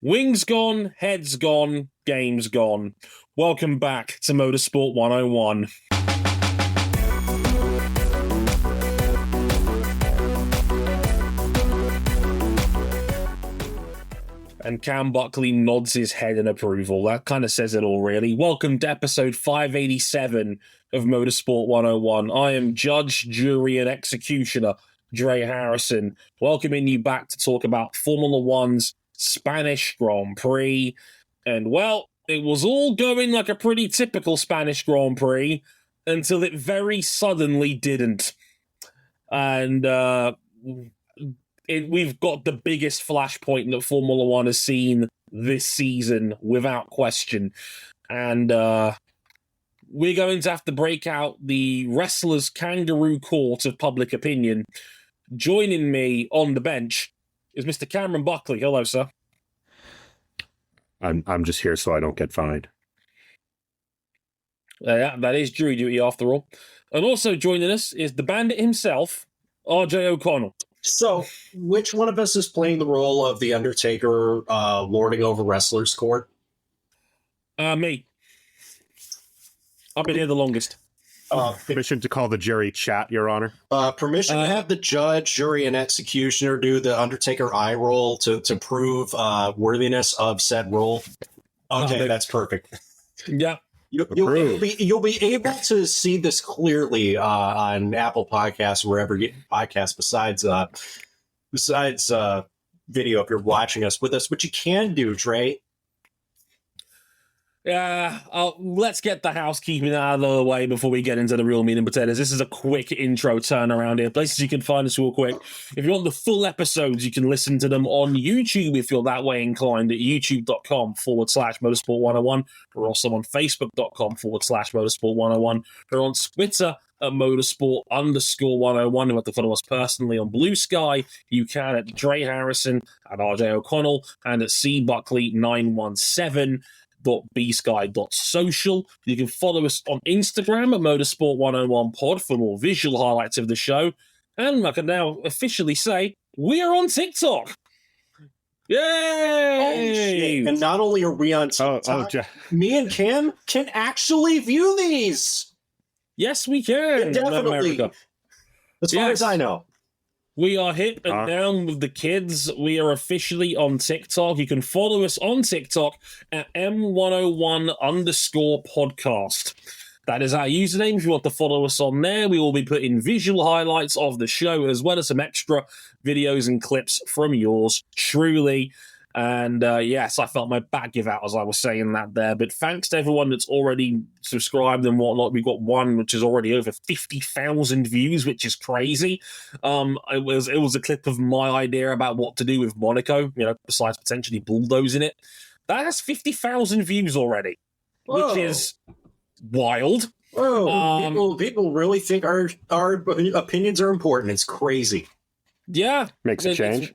Wings gone, heads gone, game's gone. Welcome back to Motorsport 101. And Cam Buckley nods his head in approval. That kind of says it all, really. Welcome to episode 587 of Motorsport 101. I am judge, jury, and executioner, Dre Harrison, welcoming you back to talk about Formula One's Spanish Grand Prix. And, well, it was all going like a pretty typical Spanish Grand Prix until it very suddenly didn't. And, we've got the biggest flashpoint that Formula One has seen this season, without question. And we're going to have to break out the wrestler's kangaroo court of public opinion. Joining me on the bench is Mr. Cameron Buckley. Hello, sir. I'm just here so I don't get fined. Yeah, that is jury duty after all. And also joining us is the bandit himself, RJ O'Connell. So, which one of us is playing the role of the Undertaker lording over wrestlers' court? Me. I've been here the longest. Permission to call the jury chat, Your Honor. Permission to have the judge, jury, and executioner do the Undertaker eye roll to prove worthiness of said role. Okay, that's perfect. Yeah. You'll be able to see this clearly on Apple Podcasts, wherever you get podcasts, besides video if you're watching us with us, which you can do, Dre. Yeah, let's get the housekeeping out of the way before we get into the real meat and potatoes. This is a quick intro turnaround here. Places you can find us real quick. If you want the full episodes, you can listen to them on YouTube if you're that way inclined at youtube.com/motorsport101. We're also on facebook.com/motorsport101. We're on Twitter at motorsport_101. You have to follow us personally on Blue Sky. You can at Dre Harrison, at RJ O'Connell, and at cbuckley917. .bsky.social. You can follow us on Instagram at Motorsport101pod for more visual highlights of the show. And I can now officially say, we are on TikTok. Yay! And not only are we on TikTok, me and Cam can actually view these. Yes, we can. Definitely. As far as I know. We are hip and down with the kids. We are officially on TikTok. You can follow us on TikTok at M101_podcast. That is our username. If you want to follow us on there, we will be putting visual highlights of the show as well as some extra videos and clips from yours truly. And yes, I felt my back give out as I was saying that there. But thanks to everyone that's already subscribed and whatnot. We've got one which is already over 50,000 views, which is crazy. It was a clip of my idea about what to do with Monaco, besides potentially bulldozing it. That has 50,000 views already, which is wild. Whoa, people really think our opinions are important. It's crazy. Yeah. Makes a change.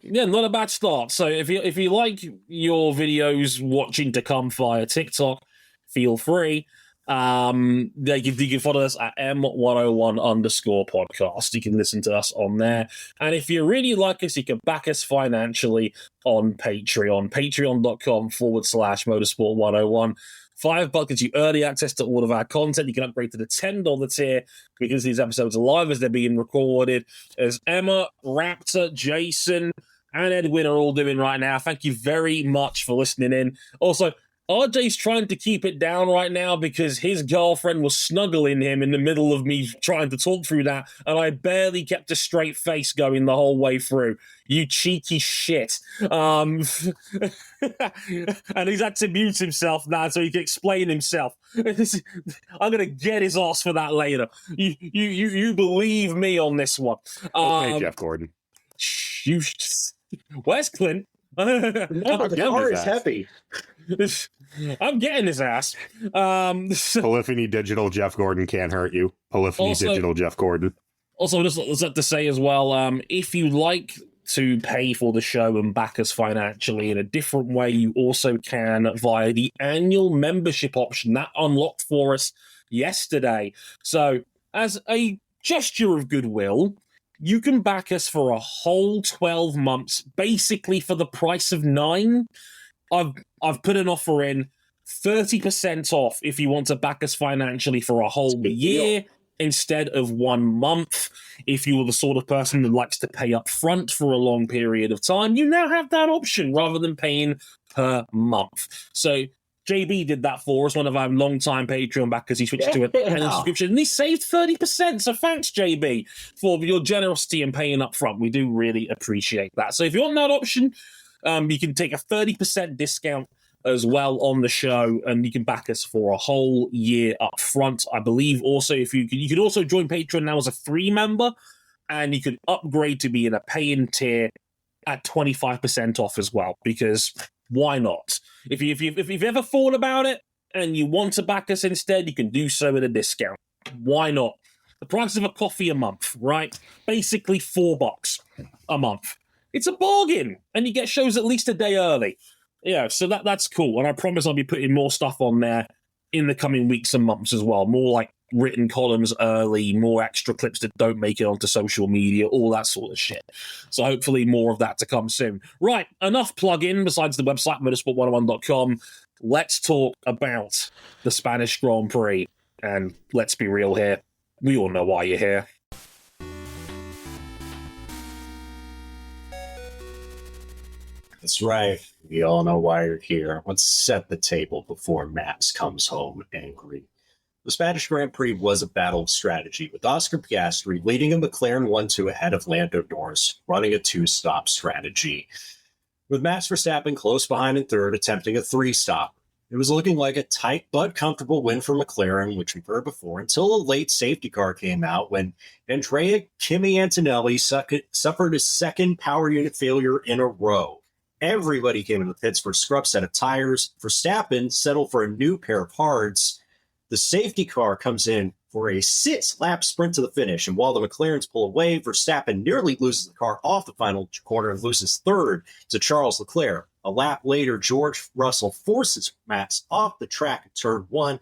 Yeah, not a bad start. So if you like your videos watching to come via TikTok, feel free. You can follow us at M101_podcast. You can listen to us on there. And if you really like us, you can back us financially on Patreon. Patreon.com/motorsport101. $5 gives you early access to all of our content. You can upgrade to the $10 tier because these episodes are live as they're being recorded. As Emma, Raptor, Jason, and Edwin are all doing right now. Thank you very much for listening in. Also, RJ's trying to keep it down right now because his girlfriend was snuggling him in the middle of me trying to talk through that, and I barely kept a straight face going the whole way through. You cheeky shit. And he's had to mute himself now so he can explain himself. I'm going to get his ass for that later. You believe me on this one. Okay, Jeff Gordon. Where's Clint? The car is heavy. I'm getting his ass. Polyphony Digital Jeff Gordon can't hurt you. Polyphony Digital Jeff Gordon. Also, just have to say as well, if you like to pay for the show and back us financially in a different way, you also can via the annual membership option that unlocked for us yesterday. So, as a gesture of goodwill, you can back us for a whole 12 months, basically for the price of 9. I've put an offer in, 30% off if you want to back us financially for a whole year instead of 1 month. If you were the sort of person that likes to pay up front for a long period of time, you now have that option rather than paying per month. So JB did that for us, one of our long-time Patreon backers. He switched to a annual subscription, and he saved 30%. So thanks, JB, for your generosity in paying up front. We do really appreciate that. So if you want that option, you can take a 30% discount as well on the show, and you can back us for a whole year up front. I believe also you could also join Patreon now as a free member, and you can upgrade to be in a pay-in tier at 25% off as well, because why not? If you've ever thought about it and you want to back us instead, you can do so at a discount. Why not? The price of a coffee a month, right? Basically $4 a month. It's a bargain, and you get shows at least a day early. Yeah, so that's cool, and I promise I'll be putting more stuff on there in the coming weeks and months as well. More like written columns early, more extra clips that don't make it onto social media, all that sort of shit. So hopefully more of that to come soon. Right, enough plug-in besides the website, motorsport101.com. Let's talk about the Spanish Grand Prix, and let's be real here. We all know why you're here. That's right. We all know why you're here. Let's set the table before Max comes home angry. The Spanish Grand Prix was a battle of strategy, with Oscar Piastri leading a McLaren 1-2 ahead of Lando Norris, running a 2-stop strategy, with Max Verstappen close behind in third, attempting a 3-stop. It was looking like a tight but comfortable win for McLaren, which we've heard before, until a late safety car came out when Andrea Kimi Antonelli suffered his second power unit failure in a row. Everybody came into the pits for a scrub set of tires. Verstappen settled for a new pair of hards. The safety car comes in for a 6-lap sprint to the finish, and while the McLarens pull away, Verstappen nearly loses the car off the final corner and loses third to Charles Leclerc. A lap later, George Russell forces Max off the track in turn 1.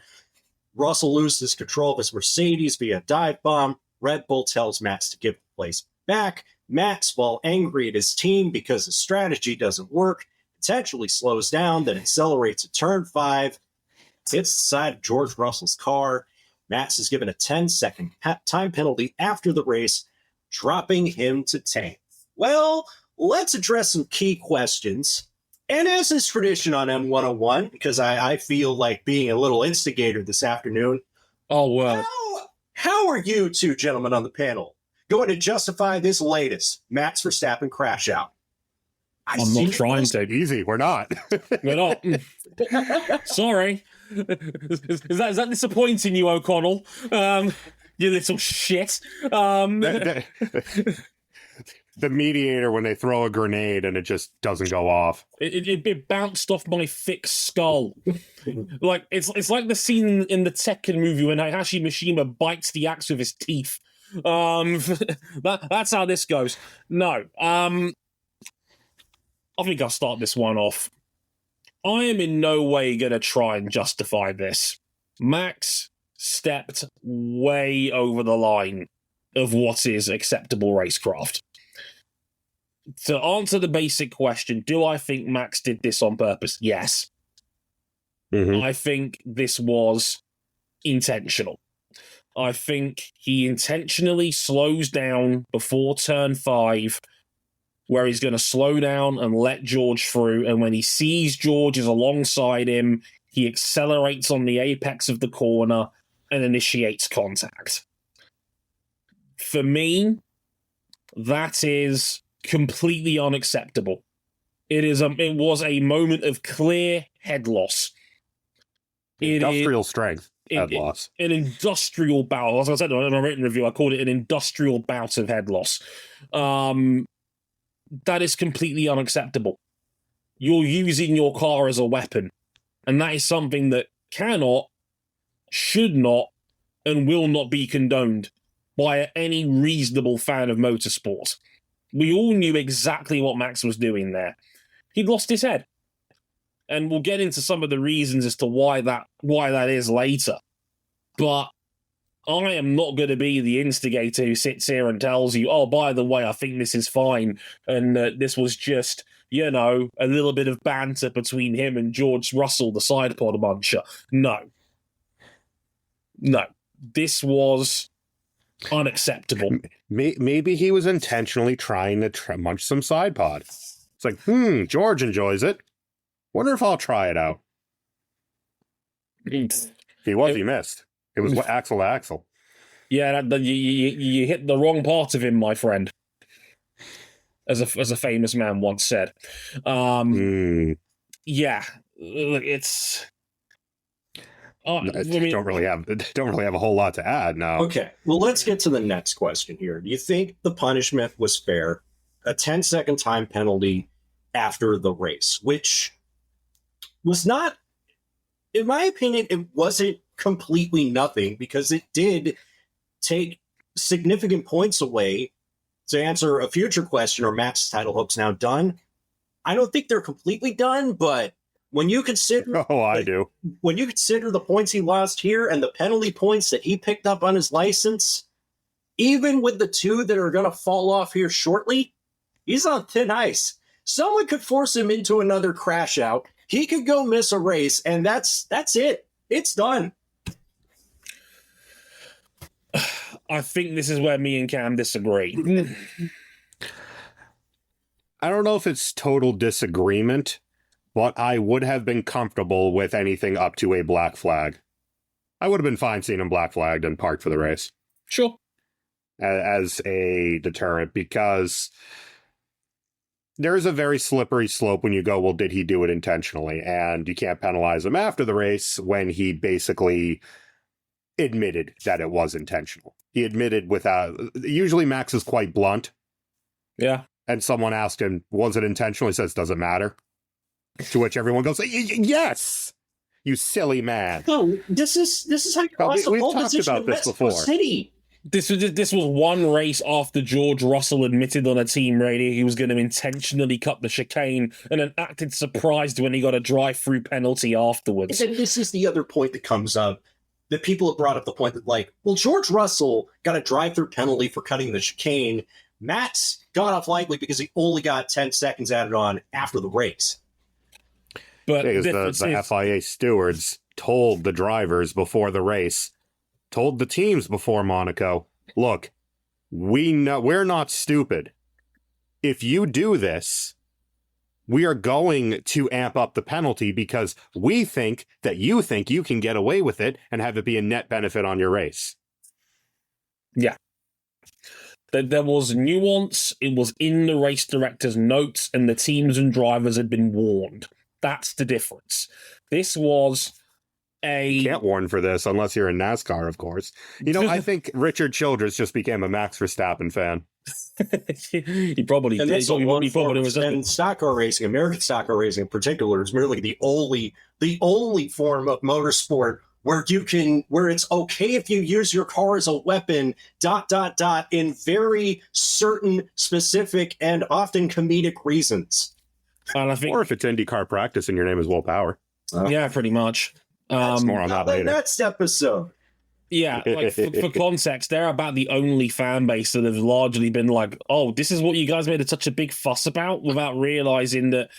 Russell loses control of his Mercedes via a dive bomb. Red Bull tells Max to give the place back. Max, while angry at his team because his strategy doesn't work, potentially slows down, then accelerates at turn 5, hits the side of George Russell's car. Max is given a 10-second time penalty after the race, dropping him to 10th. Well, let's address some key questions. And as is tradition on M101, because I feel like being a little instigator this afternoon. Oh, well. How are you two gentlemen on the panel going to justify this latest Max Verstappen crash out? I'm not trying to. Easy, we're not. We're not. Sorry. Is that disappointing you, O'Connell? You little shit. The mediator, when they throw a grenade and it just doesn't go off. It bounced off my thick skull. Like it's like the scene in the Tekken movie when Hayashi Mishima bites the axe with his teeth. That's how this goes. No. I think I'll start this one off. I am in no way going to try and justify this. Max stepped way over the line of what is acceptable racecraft. To answer the basic question, do I think Max did this on purpose? Yes. Mm-hmm. I think this was intentional. I think he intentionally slows down before turn 5, where he's going to slow down and let George through. And when he sees George is alongside him, he accelerates on the apex of the corner and initiates contact. For me, that is completely unacceptable. It was a moment of clear head loss. Industrial strength head loss. An industrial bout. As I said in a written review, I called it an industrial bout of head loss. That is completely unacceptable. You're using your car as a weapon, and that is something that cannot, should not, and will not be condoned by any reasonable fan of motorsport. We all knew exactly what Max was doing there. He'd lost his head. And we'll get into some of the reasons as to why that is later. But I am not going to be the instigator who sits here and tells you, oh, by the way, I think this is fine, and this was just, a little bit of banter between him and George Russell, the side pod muncher. No. This was unacceptable. Maybe he was intentionally trying to munch some side pod. It's like, George enjoys it. Wonder if I'll try it out. He missed. It was axle to axle. Yeah, you hit the wrong part of him, my friend. As a famous man once said. Yeah, it's. Don't really have a whole lot to add now. Okay, well, let's get to the next question here. Do you think the punishment was fair? A 10-second time penalty after the race, which was not, in my opinion, it wasn't completely nothing, because it did take significant points away. To answer a future question, are Max's title hopes now done? I don't think they're completely done, but when you consider when you consider the points he lost here and the penalty points that he picked up on his license, even with the 2 that are going to fall off here shortly, he's on thin ice. Someone could force him into another crash out. He could go miss a race, and that's it. It's done. I think this is where me and Cam disagree. I don't know if it's total disagreement, but I would have been comfortable with anything up to a black flag. I would have been fine seeing him black flagged and parked for the race. Sure. As a deterrent, because there is a very slippery slope when you go, well, did he do it intentionally? And you can't penalize him after the race when he basically admitted that it was intentional. He admitted usually Max is quite blunt. Yeah. And someone asked him, was it intentional? He says, doesn't matter. To which everyone goes, yes, you silly man. No, this is how you lost the pole position in Mexico City. This was one race after George Russell admitted on a team radio he was going to intentionally cut the chicane, and then acted surprised when he got a drive-through penalty afterwards. And this is the other point that comes up, that people have brought up the point that, like, well, George Russell got a drive-through penalty for cutting the chicane. Max got off lightly because he only got 10 seconds added on after the race. But the FIA stewards told the drivers before the race, told the teams before Monaco, look, we're not stupid. If you do this, we are going to amp up the penalty because we think that you think you can get away with it and have it be a net benefit on your race. Yeah. There was nuance. It was in the race director's notes, and the teams and drivers had been warned. That's the difference. This was You can't warn for this unless you're in NASCAR, of course. I think Richard Childress just became a Max Verstappen fan. He probably did. And stock car racing, American stock car racing in particular, is merely the only form of motorsport where it's okay if you use your car as a weapon, ... in very certain, specific, and often comedic reasons. And I think, or if it's IndyCar practice and your name is Will Power. Yeah, pretty much. More on that later. Next episode. Yeah, like for context, they're about the only fan base that have largely been like, oh, this is what you guys made such a big fuss about, without realizing that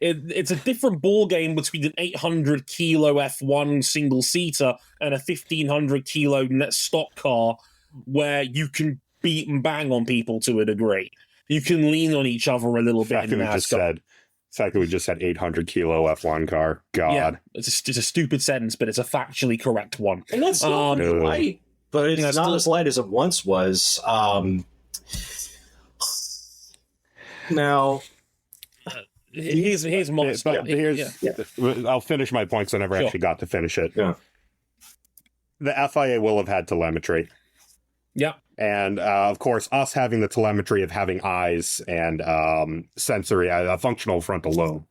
it's a different ball game between an 800 kilo F1 single seater and a 1500 kilo net stock car, where you can beat and bang on people to a degree. You can lean on each other a little bit. The fact that we just said 800 kilo F1 car. God. Yeah, it's a stupid sentence, but it's a factually correct one. And that's not light, but it's not as light as it once was. Now, here's my... I'll finish my points. I never actually got to finish it. Yeah. The FIA will have had telemetry. Yeah. And, of course, us having the telemetry of having eyes and sensory, a functional frontal lobe.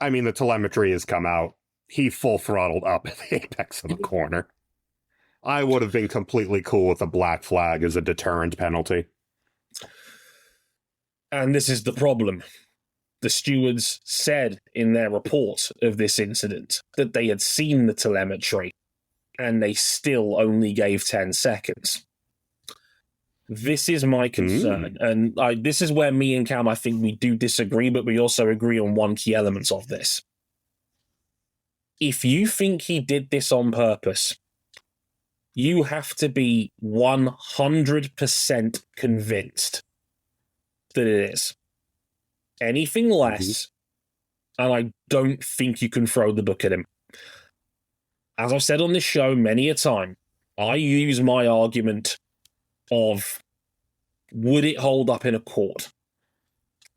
The telemetry has come out. He full throttled up at the apex of the corner. I would have been completely cool with a black flag as a deterrent penalty. And this is the problem. The stewards said in their report of this incident that they had seen the telemetry and they still only gave 10 seconds. This is my concern, and this is where me and Cam, I think we do disagree, but we also agree on one key element of this. If you think he did this on purpose, you have to be 100% convinced that it is. Anything less, and I don't think you can throw the book at him. As I've said on this show many a time, I use my argument of, would it hold up in a court?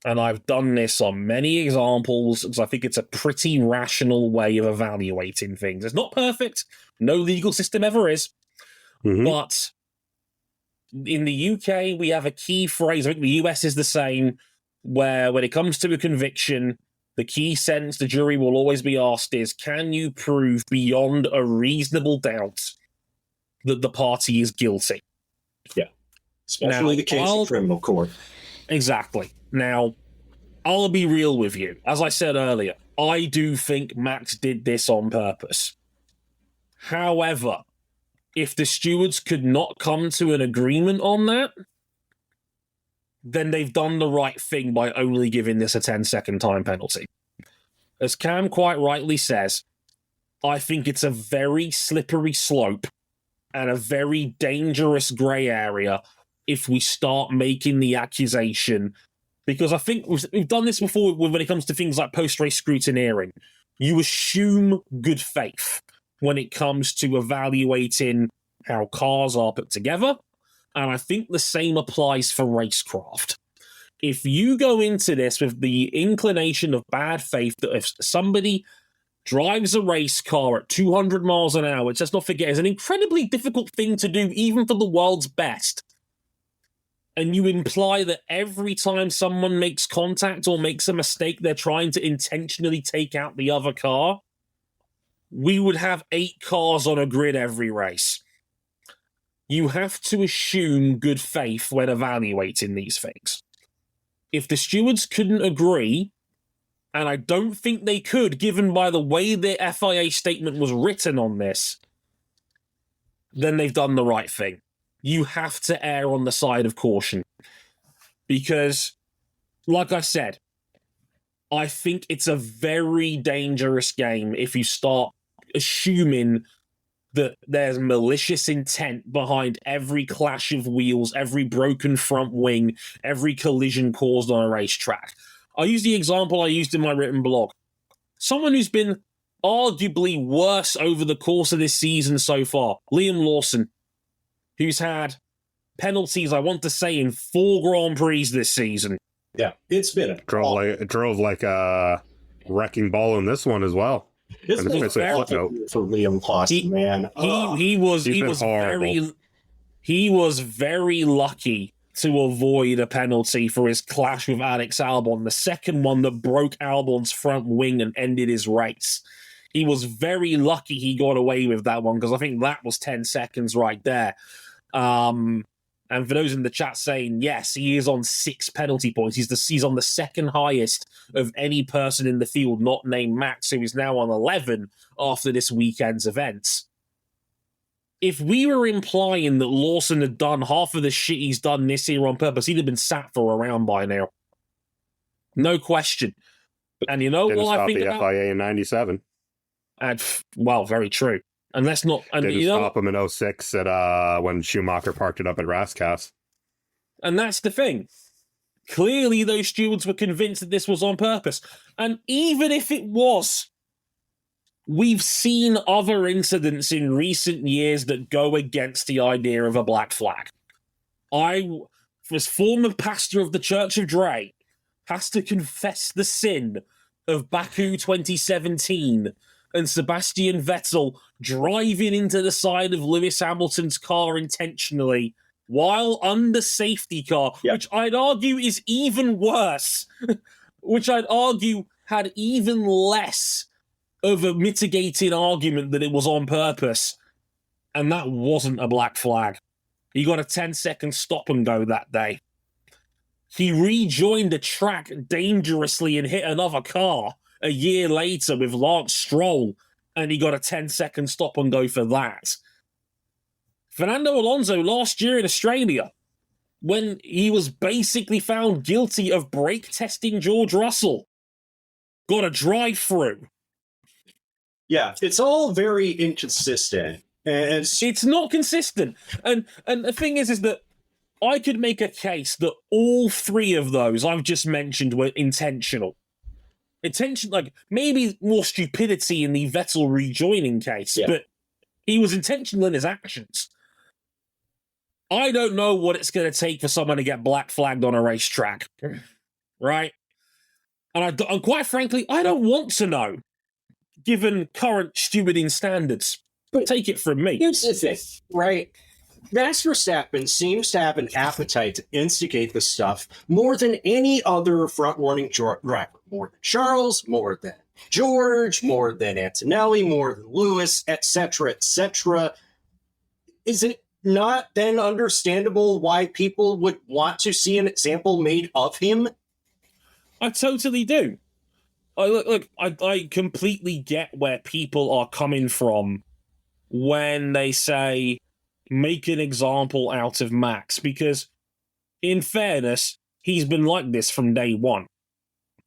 And I've done this on many examples because I think it's a pretty rational way of evaluating things. It's not perfect. No legal system ever is. But in the UK, we have a key phrase. I think the US is the same, where when it comes to a conviction, the key sentence the jury will always be asked is, can you prove beyond a reasonable doubt that the party is guilty? Yeah. Especially the case in criminal court. Exactly. Now, I'll be real with you. As I said earlier, I do think Max did this on purpose. However, if the stewards could not come to an agreement on that, then they've done the right thing by only giving this a 10-second time penalty. As Cam quite rightly says, I think it's a very slippery slope and a very dangerous grey area if we start making the accusation, because I think we've done this before when it comes to things like post-race scrutineering. You assume good faith when it comes to evaluating how cars are put together, and I think the same applies for racecraft. If you go into this with the inclination of bad faith that if somebody drives a race car at 200 miles an hour, which let's not forget is an incredibly difficult thing to do even for the world's best, and you imply that every time someone makes contact or makes a mistake, they're trying to intentionally take out the other car, we would have 8 cars on a grid every race. You have to assume good faith when evaluating these things. If the stewards couldn't agree, and I don't think they could, given by the way the FIA statement was written on this, then they've done the right thing. You have to err on the side of caution. Because, like I said, I think it's a very dangerous game if you start assuming that there's malicious intent behind every clash of wheels, every broken front wing, every collision caused on a racetrack. I use the example I used in my written blog. Someone who's been arguably worse over the course of this season so far, Liam Lawson, who's had penalties, I want to say, in 4 Grand Prix this season. Yeah, it's been a drove like a wrecking ball in this one as well. It's been for Liam Lawson, man. He was very lucky to avoid a penalty for his clash with Alex Albon, the second one that broke Albon's front wing and ended his race. He was very lucky he got away with that one, because I think that was 10 seconds right there. And for those in the chat saying, yes, he is on 6 penalty points. He's on the second highest of any person in the field not named Max, who is now on 11 after this weekend's events. If we were implying that Lawson had done half of the shit he's done this year on purpose, he'd have been sat for a round by now. No question. And you know what I think about the FIA in 97. And, well, very true. And let's not... And, didn't stop him in 06 at, when Schumacher parked it up at Rascas. And that's the thing. Clearly, those stewards were convinced that this was on purpose. And even if it was, we've seen other incidents in recent years that go against the idea of a black flag. As former pastor of the Church of Dre, has to confess the sin of Baku 2017 and Sebastian Vettel driving into the side of Lewis Hamilton's car intentionally while under safety car, which I'd argue is even worse, which I'd argue had even less of a mitigating argument that it was on purpose. And that wasn't a black flag. He got a 10-second stop and go that day. He rejoined the track dangerously and hit another car a year later with Lance Stroll and he got a 10-second stop and go for that. Fernando Alonso last year in Australia, when he was basically found guilty of brake testing George Russell, got a drive-through. Yeah, it's all very inconsistent. And it's not consistent. And the thing is that I could make a case that all three of those I've just mentioned were intentional. Like, maybe more stupidity in the Vettel rejoining case, but he was intentional in his actions. I don't know what it's going to take for someone to get black flagged on a racetrack, right? And quite frankly, I don't want to know, given current stewarding standards. But take it from me. Here's the thing, right? Max Verstappen seems to have an appetite to instigate this stuff more than any other front-running driver. More than Charles, more than George, more than Antonelli, more than Lewis, etc., etc. Is it not then understandable why people would want to see an example made of him? I totally do. I completely get where people are coming from when they say, make an example out of Max, because in fairness, he's been like this from day one.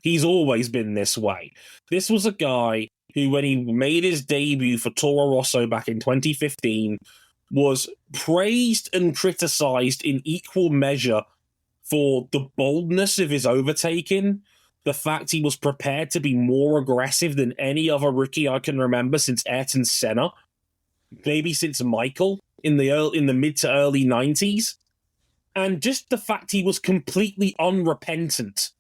He's always been this way. This was a guy who, when he made his debut for Toro Rosso back in 2015, was praised and criticized in equal measure for the boldness of his overtaking, the fact he was prepared to be more aggressive than any other rookie I can remember since Ayrton Senna, maybe since Michael in the mid to early 90s, and just the fact he was completely unrepentant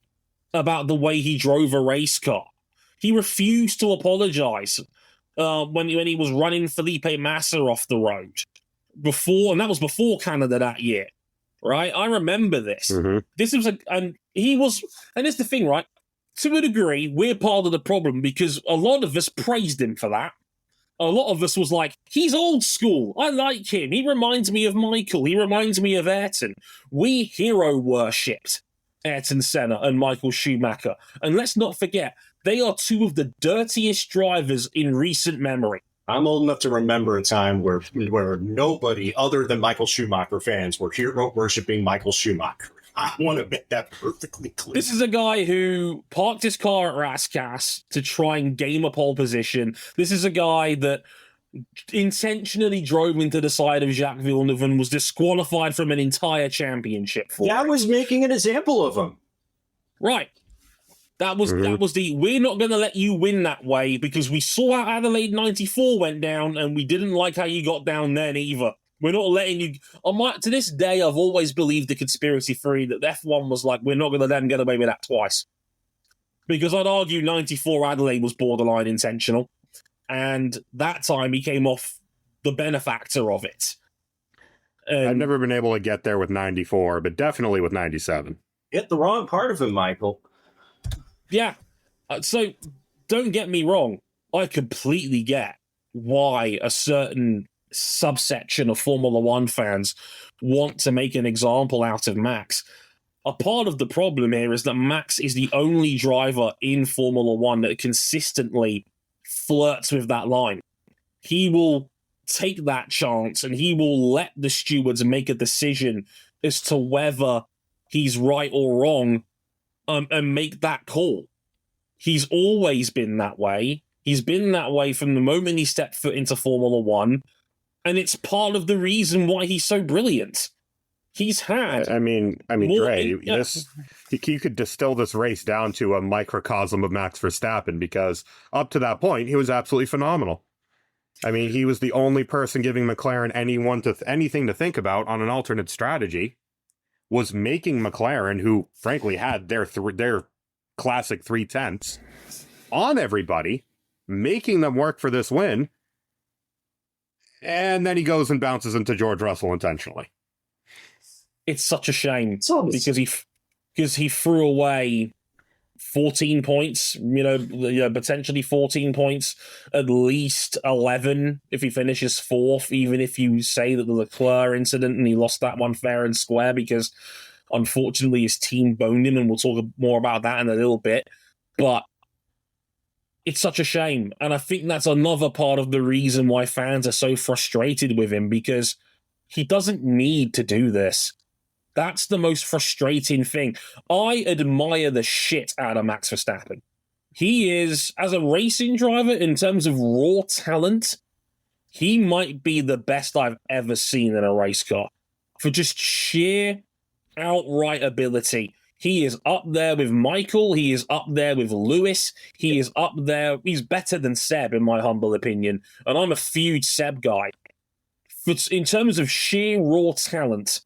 about the way he drove a race car. He refused to apologize when he was running Felipe Massa off the road before, and that was before Canada that year, right? I remember this. Mm-hmm. This was and it's the thing, right? To a degree, we're part of the problem because a lot of us praised him for that. A lot of us was like, he's old school. I like him. He reminds me of Michael. He reminds me of Ayrton. We hero worshipped Ayrton Senna and Michael Schumacher. And let's not forget, they are two of the dirtiest drivers in recent memory. I'm old enough to remember a time where nobody other than Michael Schumacher fans were hero worshipping Michael Schumacher. I want to make that perfectly clear. This is a guy who parked his car at Rascasse to try and game a pole position. This is a guy that intentionally drove into the side of Jacques Villeneuve and was disqualified from an entire championship for That was making an example of him. Right. That was we're not going to let you win that way because we saw how Adelaide 94 went down and we didn't like how you got down then either. We're not letting you... To this day, I've always believed the conspiracy theory that F1 was like, we're not going to let them get away with that twice. Because I'd argue 94 Adelaide was borderline intentional. And that time he came off the benefactor of it. I've never been able to get there with 94, but definitely with 97. Hit the wrong part of him, Michael. Yeah. So, don't get me wrong. I completely get why a certain subsection of Formula One fans want to make an example out of Max. A part of the problem here is that Max is the only driver in Formula One that consistently flirts with that line. He will take that chance and he will let the stewards make a decision as to whether he's right or wrong and make that call. He's always been that way. He's been that way from the moment he stepped foot into Formula One. And it's part of the reason why he's so brilliant. He's had... I mean, Dre, you could distill this race down to a microcosm of Max Verstappen because up to that point, he was absolutely phenomenal. I mean, he was the only person giving McLaren anything to think about on an alternate strategy, was making McLaren, who frankly had their classic 3/10s, on everybody, making them work for this win. And then he goes and bounces into George Russell intentionally. It's such a shame because he threw away 14 points, potentially 14 points, at least 11 if he finishes fourth, even if you say that the Leclerc incident and he lost that one fair and square because unfortunately his team boned him, and we'll talk more about that in a little bit. But it's such a shame. And I think that's another part of the reason why fans are so frustrated with him, because he doesn't need to do this. That's the most frustrating thing. I admire the shit out of Max Verstappen. He is, as a racing driver, in terms of raw talent, he might be the best I've ever seen in a race car. For just sheer outright ability. He is up there with Michael. He is up there with Lewis. He is up there. He's better than Seb, in my humble opinion. And I'm a huge Seb guy. In terms of sheer raw talent,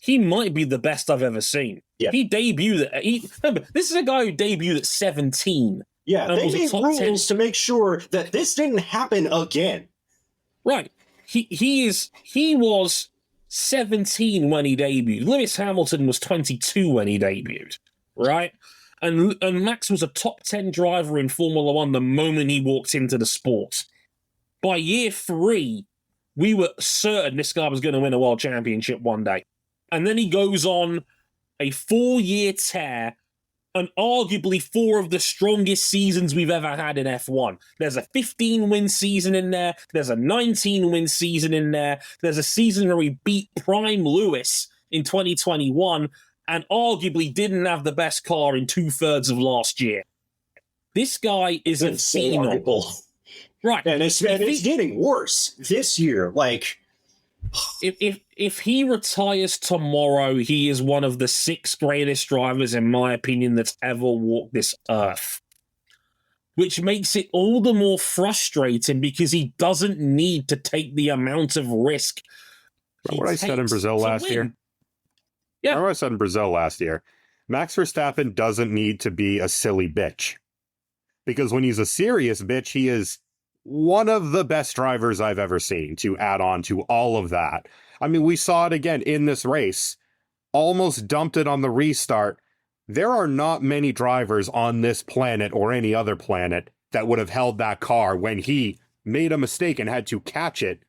he might be the best I've ever seen. Yeah. He debuted remember, this is a guy who debuted at 17. Yeah, they made rules to make sure that this didn't happen again. Right. He was 17 when he debuted. Lewis Hamilton was 22 when he debuted. Right? And Max was a top 10 driver in Formula One the moment he walked into the sport. By year 3, we were certain this guy was going to win a world championship one day. And then he goes on a 4-year tear, and arguably 4 of the strongest seasons we've ever had in F1. There's a 15-win season in there. There's a 19-win season in there. There's a season where he beat Prime Lewis in 2021 and arguably didn't have the best car in 2/3 of last year. This guy is a phenom. Right. And it's getting worse this year. Like, if he retires tomorrow, he is one of the 6 greatest drivers, in my opinion, that's ever walked this earth. Which makes it all the more frustrating because he doesn't need to take the amount of risk. What I said in Brazil last year? Yeah. Remember what I said in Brazil last year? Max Verstappen doesn't need to be a silly bitch. Because when he's a serious bitch, he is one of the best drivers I've ever seen, to add on to all of that. I mean, we saw it again in this race. Almost dumped it on the restart. There are not many drivers on this planet or any other planet that would have held that car when he made a mistake and had to catch it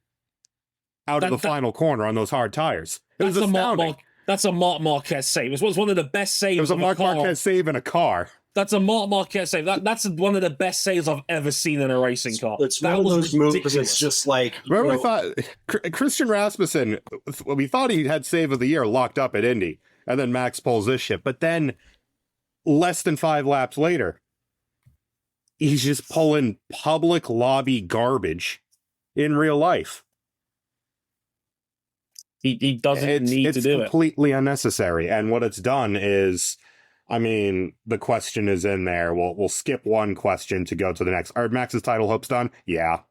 out of the final corner on those hard tires. It was astounding. That's a Marc Marquez save. It was one of the best saves. It was a Marc Marquez save in a car. That's a Marc Marquez save. That's one of the best saves I've ever seen in a racing car. It's one of those moves. It's just like, remember, we thought Christian Rasmussen, we thought he had save of the year locked up at Indy, and then Max pulls this shit. But then, less than 5 laps later, he's just pulling public lobby garbage in real life. He doesn't need to do it. It's completely unnecessary. And what it's done is, I mean, the question is in there. We'll skip one question to go to the next. Are Max's title hopes done? Yeah.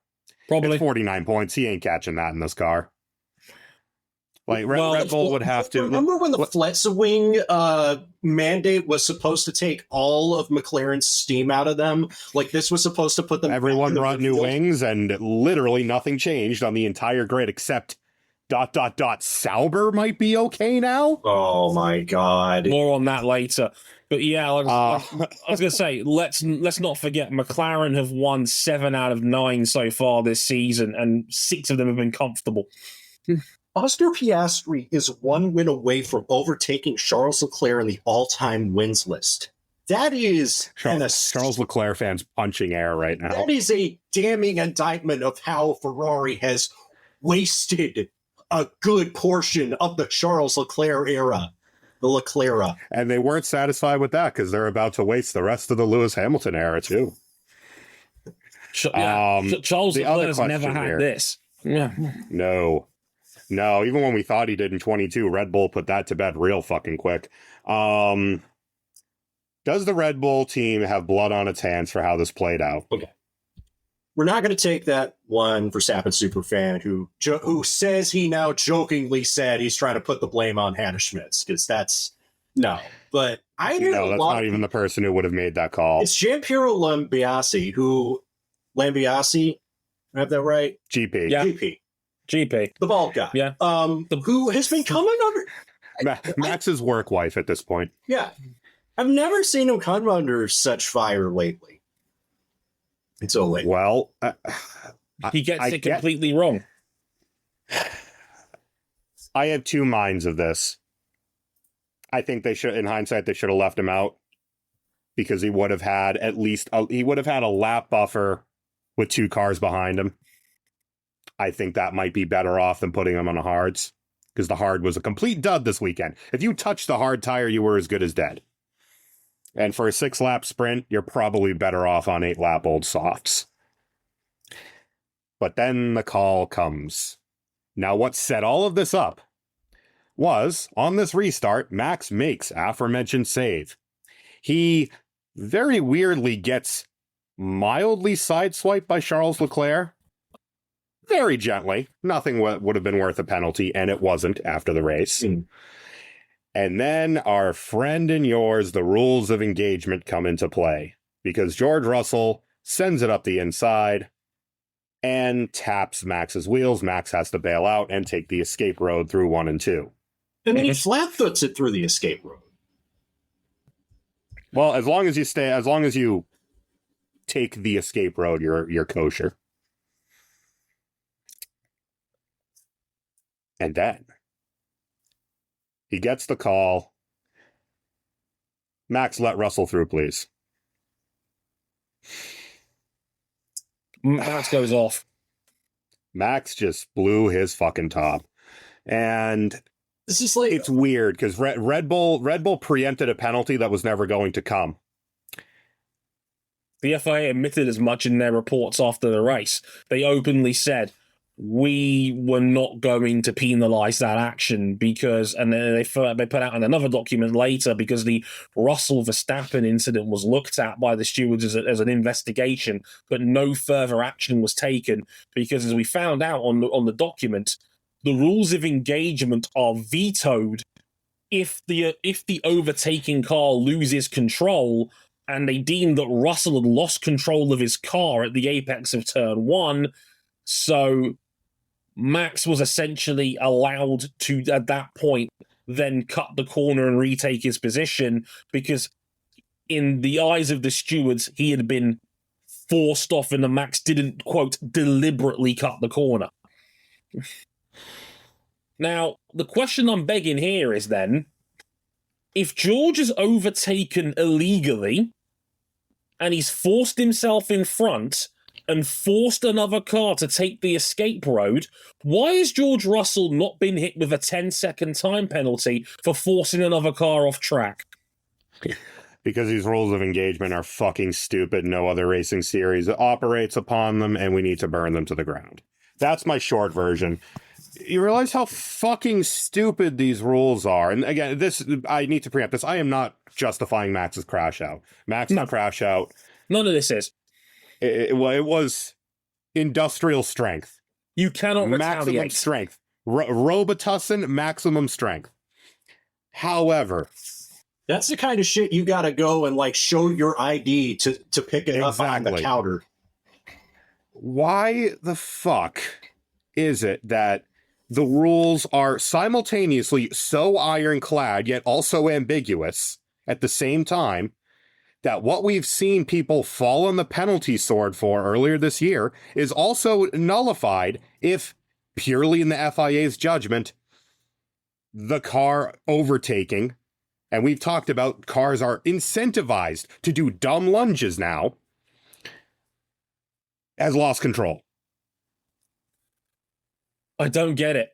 Probably. It's 49 points. He ain't catching that in this car. Like, Red Bull would have to... Remember when the Flexi-Wing mandate was supposed to take all of McLaren's steam out of them? Like, this was supposed to put them... Everyone brought new wings, and literally nothing changed on the entire grid except... ... Sauber might be okay now. Oh my god! More on that later. But yeah, I was gonna say, let's not forget McLaren have won 7 out of 9 so far this season, and 6 of them have been comfortable. Oscar Piastri is 1 win away from overtaking Charles Leclerc in the all-time wins list. That is Charles Leclerc fans punching air right now. That is a damning indictment of how Ferrari has wasted a good portion of the Charles Leclerc era, the Leclerc. And they weren't satisfied with that because they're about to waste the rest of the Lewis Hamilton era too. Charles Leclerc's never had this. Yeah. No. Even when we thought he did in 22, Red Bull put that to bed real fucking quick. Does the Red Bull team have blood on its hands for how this played out? Okay. We're not going to take that one Verstappen superfan who says he now jokingly said he's trying to put the blame on Hannah Schmitz, because that's no. But I know that's not even the person who would have made that call. It's Giampiero Lambiase, I have that right? GP. Yeah. GP. The bald guy. Yeah. Who has been coming under Max's work wife at this point. Yeah. I've never seen him come under such fire lately. It's so late. Well, he gets it completely wrong. I have 2 minds of this. I think they should, in hindsight, they should have left him out. because he would have had a lap buffer with 2 cars behind him. I think that might be better off than putting him on the hards, because the hard was a complete dud this weekend. If you touched the hard tire, you were as good as dead. And for a 6-lap sprint, you're probably better off on 8-lap-old softs. But then the call comes. Now, what set all of this up was, on this restart, Max makes aforementioned save. He very weirdly gets mildly sideswiped by Charles Leclerc. Very gently. Nothing would have been worth a penalty, and it wasn't after the race. And then our friend and yours, the rules of engagement, come into play, because George Russell sends it up the inside and taps Max's wheels. Max has to bail out and take the escape road through 1 and 2. And then he flat-foots it through the escape road. Well, as long as you take the escape road, you're kosher. And then he gets the call. Max, let Russell through, please. Max goes off. Max just blew his fucking top. And this is like, it's weird because Red Bull preempted a penalty that was never going to come. The FIA admitted as much in their reports after the race. They openly said, we were not going to penalise that action because, and then they put out in another document later, because the Rusell Verstappen incident was looked at by the stewards as an investigation, but no further action was taken because, as we found out on the document, the rules of engagement are vetoed if the overtaking car loses control, and they deemed that Russell had lost control of his car at the apex of turn 1, so Max was essentially allowed to, at that point, then cut the corner and retake his position, because in the eyes of the stewards, he had been forced off and the Max didn't, quote, deliberately cut the corner. Now, the question I'm begging here is then, if George is overtaken illegally and he's forced himself in front and forced another car to take the escape road, why has George Russell not been hit with a 10-second time penalty for forcing another car off track? Because these rules of engagement are fucking stupid. No other racing series operates upon them, and we need to burn them to the ground. That's my short version. You realize how fucking stupid these rules are. And again, I need to preempt this. I am not justifying Max's crash out. Max's crash out. None of this is. It was industrial strength. You cannot retaliate. Maximum strength. Robitussin, maximum strength. However, that's the kind of shit you gotta go and like show your ID to pick it up on the counter. Why the fuck is it that the rules are simultaneously so ironclad yet also ambiguous at the same time, that what we've seen people fall on the penalty sword for earlier this year is also nullified if, purely in the FIA's judgment, the car overtaking, and we've talked about cars are incentivized to do dumb lunges now, has lost control. I don't get it.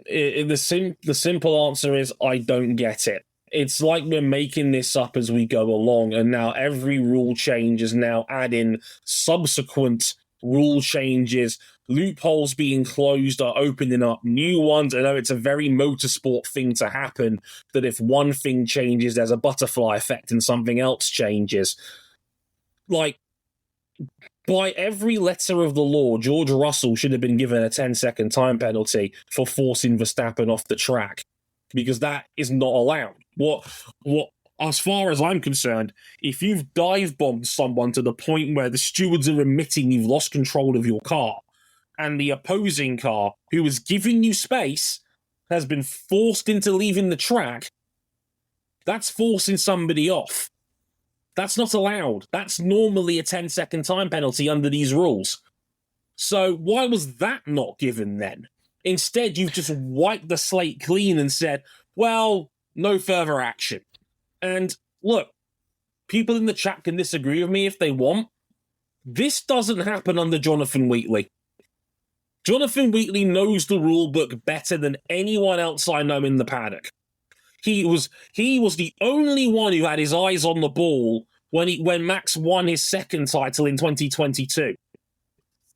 The simple answer is I don't get it. It's like we're making this up as we go along, and now every rule change is now adding subsequent rule changes. Loopholes being closed are opening up new ones. I know it's a very motorsport thing to happen, that if one thing changes, there's a butterfly effect and something else changes. Like, by every letter of the law, George Russell should have been given a 10-second time penalty for forcing Verstappen off the track, because that is not allowed. What, as far as I'm concerned, if you've dive-bombed someone to the point where the stewards are admitting you've lost control of your car, and the opposing car, who has given you space, has been forced into leaving the track, that's forcing somebody off. That's not allowed. That's normally a 10-second time penalty under these rules. So why was that not given then? Instead, you've just wiped the slate clean and said, well, no further action. And look, people in the chat can disagree with me if they want. This doesn't happen under Jonathan Wheatley. Jonathan Wheatley knows the rule book better than anyone else I know in the paddock. He was the only one who had his eyes on the ball when Max won his second title in 2022.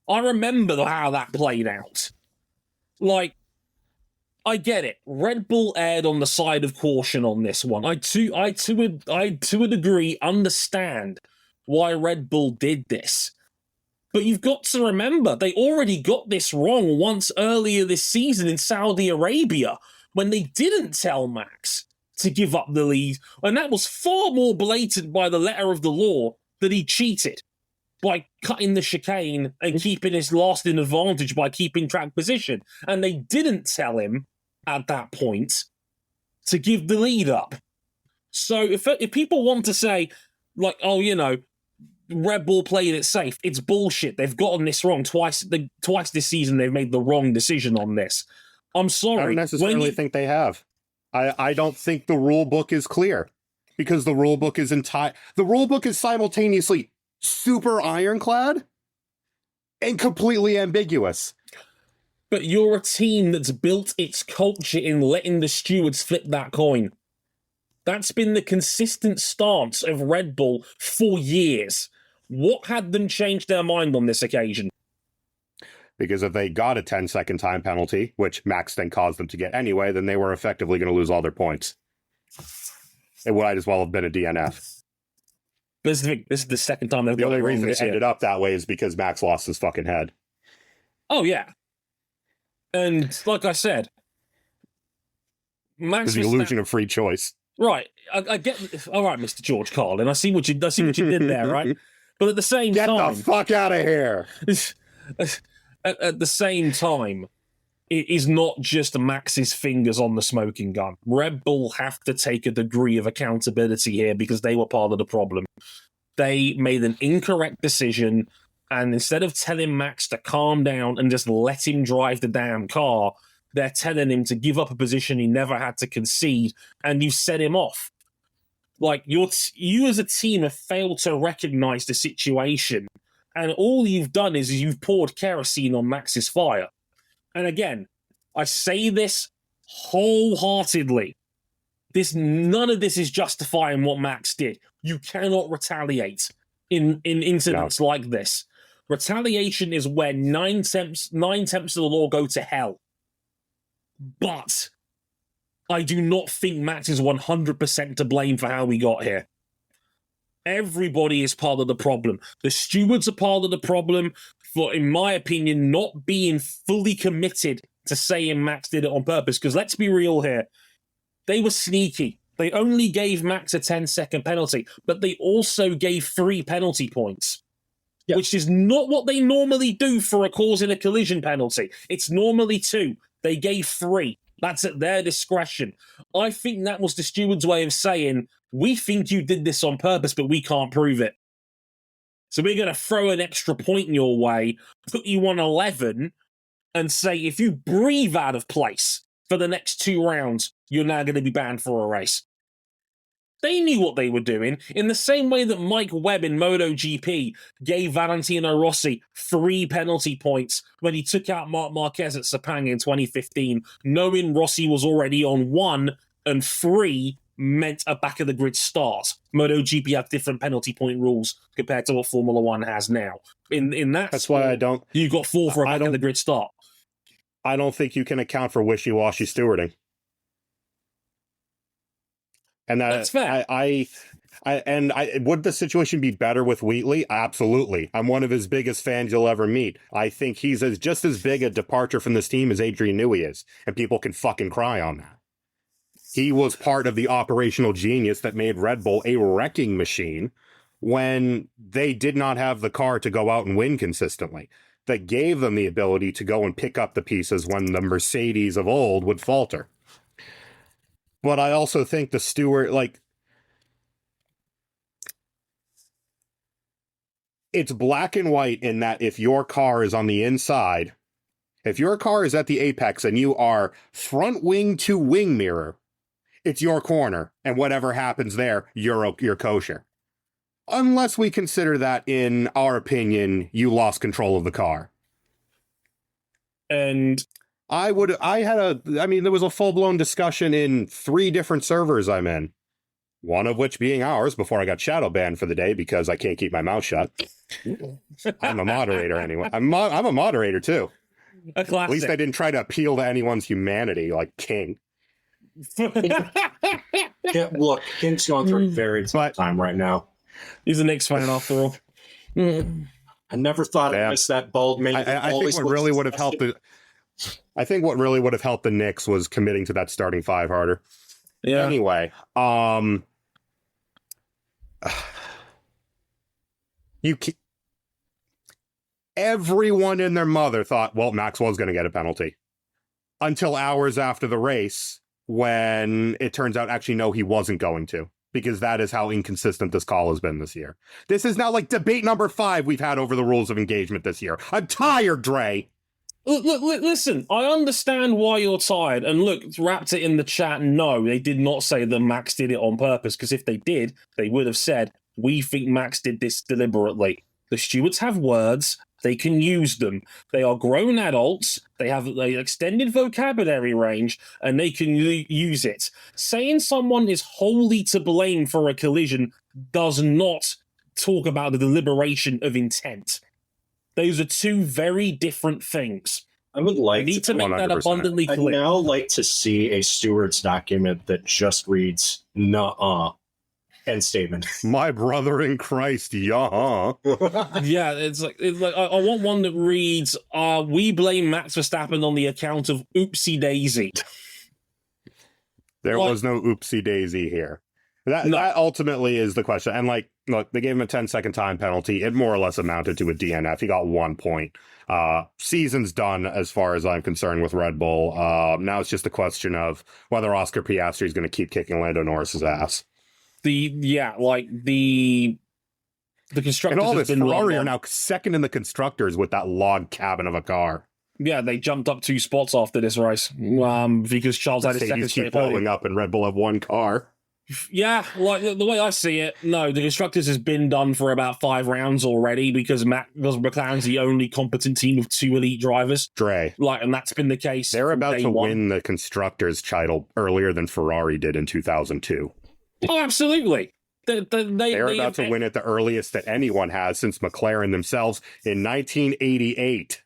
I remember how that played out. Like, I get it. Red Bull erred on the side of caution on this one. I to a degree understand why Red Bull did this. But you've got to remember, they already got this wrong once earlier this season in Saudi Arabia when they didn't tell Max to give up the lead. And that was far more blatant by the letter of the law that he cheated by cutting the chicane and keeping his lasting advantage by keeping track position. And they didn't tell him at that point to give the lead up. So if people want to say, like, oh, you know, Red Bull played it safe, it's bullshit. They've gotten this wrong twice this season. They've made the wrong decision on this. I'm sorry. I don't necessarily think they have. I don't think the rule book is clear because the rule book is simultaneously super ironclad and completely ambiguous. But you're a team that's built its culture in letting the stewards flip that coin. That's been the consistent stance of Red Bull for years. What had them change their mind on this occasion? Because if they got a 10-second time penalty, which Max then caused them to get anyway, then they were effectively going to lose all their points. It might as well have been a DNF. This is the second time they've The only reason it ended up that way is because Max lost his fucking head. Oh, yeah. And like I said, Max the illusion of free choice. Right. I get... All right, Mr. George Carlin. I see what you did there, right? But at the same time... Get the fuck out of here! At the same time, it is not just Max's fingers on the smoking gun. Red Bull have to take a degree of accountability here because they were part of the problem. They made an incorrect decision, and instead of telling Max to calm down and just let him drive the damn car, they're telling him to give up a position he never had to concede, and you set him off. Like, you as a team have failed to recognize the situation, and all you've done is you've poured kerosene on Max's fire. And again, I say this wholeheartedly. None of this is justifying what Max did. You cannot retaliate in incidents like this. Retaliation is when 9/10 of the law go to hell. But I do not think Max is 100% to blame for how we got here. Everybody is part of the problem. The stewards are part of the problem for, in my opinion, not being fully committed to saying Max did it on purpose. Because let's be real here. They were sneaky. They only gave Max a 10-second penalty, but they also gave 3 penalty points, which is not what they normally do for a causing a collision penalty. It's normally 2. They gave 3. That's at their discretion. I think that was the steward's way of saying, we think you did this on purpose, but we can't prove it. So we're going to throw an extra point in your way, put you on 11, and say, if you breathe out of place for the next 2 rounds, you're now going to be banned for a race. They knew what they were doing, in the same way that Mike Webb in MotoGP gave Valentino Rossi 3 penalty points when he took out Marc Marquez at Sepang in 2015, knowing Rossi was already on 1 and 3 meant a back-of-the-grid start. MotoGP have different penalty point rules compared to what Formula 1 has now. That's sport, why I don't... You got 4 for a back-of-the-grid start. I don't think you can account for wishy-washy stewarding. And that's fair. Would the situation be better with Wheatley? Absolutely. I'm one of his biggest fans you'll ever meet. I think he's just as big a departure from this team as Adrian Newey is, and people can fucking cry on that. He was part of the operational genius that made Red Bull a wrecking machine when they did not have the car to go out and win consistently. That gave them the ability to go and pick up the pieces when the Mercedes of old would falter. But I also think the steward, it's black and white in that if your car is on the inside, if your car is at the apex and you are front wing to wing mirror, it's your corner, and whatever happens there, you're kosher. Unless we consider that, in our opinion, you lost control of the car. And there was a full-blown discussion in 3 different servers I'm in. One of which being ours before I got shadow banned for the day because I can't keep my mouth shut. I'm a moderator anyway. I'm a moderator too. A classic. At least I didn't try to appeal to anyone's humanity like King. Yeah, look, King's going through a very tough time right now. He's a Knicks fan after all. I never thought I'd miss that bald man. I think what really would have helped the Knicks was committing to that starting 5 harder. Yeah. Anyway, everyone and their mother thought, well, Max was going to get a penalty until hours after the race when it turns out actually no, he wasn't going to, because that is how inconsistent this call has been this year. This is now like debate number 5 we've had over the rules of engagement this year. I'm tired, Dre. Look, listen, I understand why you're tired. And look, wrapped it in the chat. No, they did not say that Max did it on purpose, because if they did, they would have said, we think Max did this deliberately. The stewards have words. They can use them. They are grown adults. They have an extended vocabulary range, and they can use it. Saying someone is wholly to blame for a collision does not talk about the deliberation of intent. Those are 2 very different things. I would like to make 100%. That abundantly clear. I'd now like to see a steward's document that just reads, nuh-uh, end statement. My brother in Christ, yeah. Yeah, it's like I want one that reads, we blame Max Verstappen on the account of oopsie daisy. There was no oopsie daisy here. That ultimately is the question. And look, they gave him a 10-second time penalty. It more or less amounted to a DNF. He got 1 point. Season's done as far as I'm concerned with Red Bull. Now it's just a question of whether Oscar Piastri is going to keep kicking Lando Norris's ass. The constructors and all this Ferrari are now second in the constructors with that log cabin of a car. Yeah, they jumped up 2 spots after this race because Charles had his second straight podium. Going up and Red Bull have 1 car. Yeah, like the way I see it, no, the constructors has been done for about 5 rounds already because McLaren's the only competent team with 2 elite drivers. Dre. And that's been the case. They're about to win the constructors title earlier than Ferrari did in 2002. Oh, absolutely. They're about to win it the earliest that anyone has since McLaren themselves in 1988.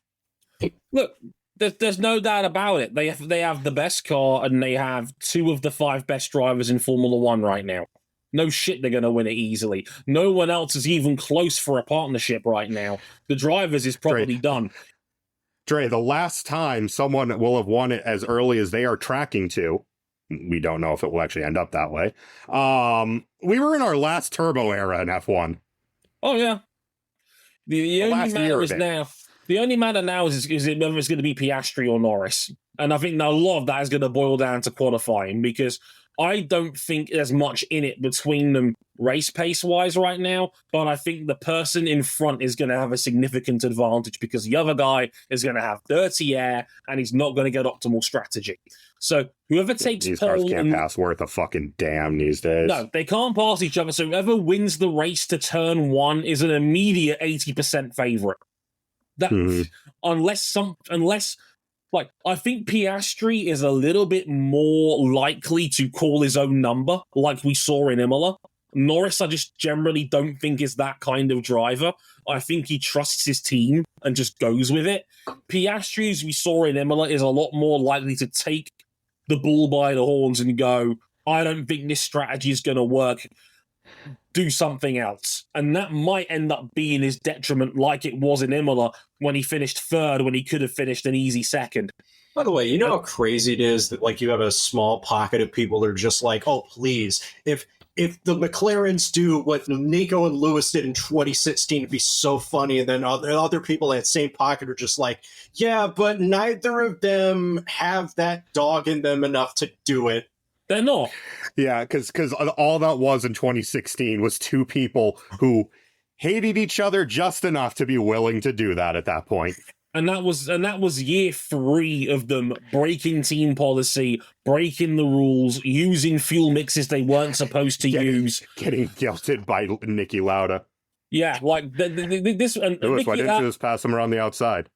Look, there's no doubt about it. They have the best car, and they have 2 of the 5 best drivers in Formula 1 right now. No shit, they're going to win it easily. No one else is even close for a partnership right now. The drivers is probably done. Dre, the last time someone will have won it as early as they are tracking to, we don't know if it will actually end up that way. We were in our last turbo era in F1. Oh, yeah. The only matter is now... The only matter now is whether it's going to be Piastri or Norris. And I think a lot of that is going to boil down to qualifying, because I don't think there's much in it between them race pace-wise right now, but I think the person in front is going to have a significant advantage because the other guy is going to have dirty air and he's not going to get optimal strategy. So whoever takes these cars can't pass worth a fucking damn these days. No, they can't pass each other, so whoever wins the race to turn 1 is an immediate 80% favorite. Unless I think Piastri is a little bit more likely to call his own number, like we saw in Imola. Norris, I just generally don't think is that kind of driver. I think he trusts his team and just goes with it. Piastri, as we saw in Imola, is a lot more likely to take the bull by the horns and go, I don't think this strategy is going to work. Do something else. And that might end up being his detriment, like it was in Imola when he finished 3rd when he could have finished an easy 2nd. By the way, you know how crazy it is that you have a small pocket of people that are just like, oh, please, if the McLarens do what Nico and Lewis did in 2016, it'd be so funny. And then other people in that same pocket are just like, yeah, but neither of them have that dog in them enough to do it. They're not. Yeah, because all that was in 2016 was 2 people who hated each other just enough to be willing to do that at that point. And that was year 3 of them breaking team policy, breaking the rules, using fuel mixes they weren't supposed to use. Getting guilted by Niki Lauda. Yeah, like this. And Lewis, why didn't you just pass him around the outside?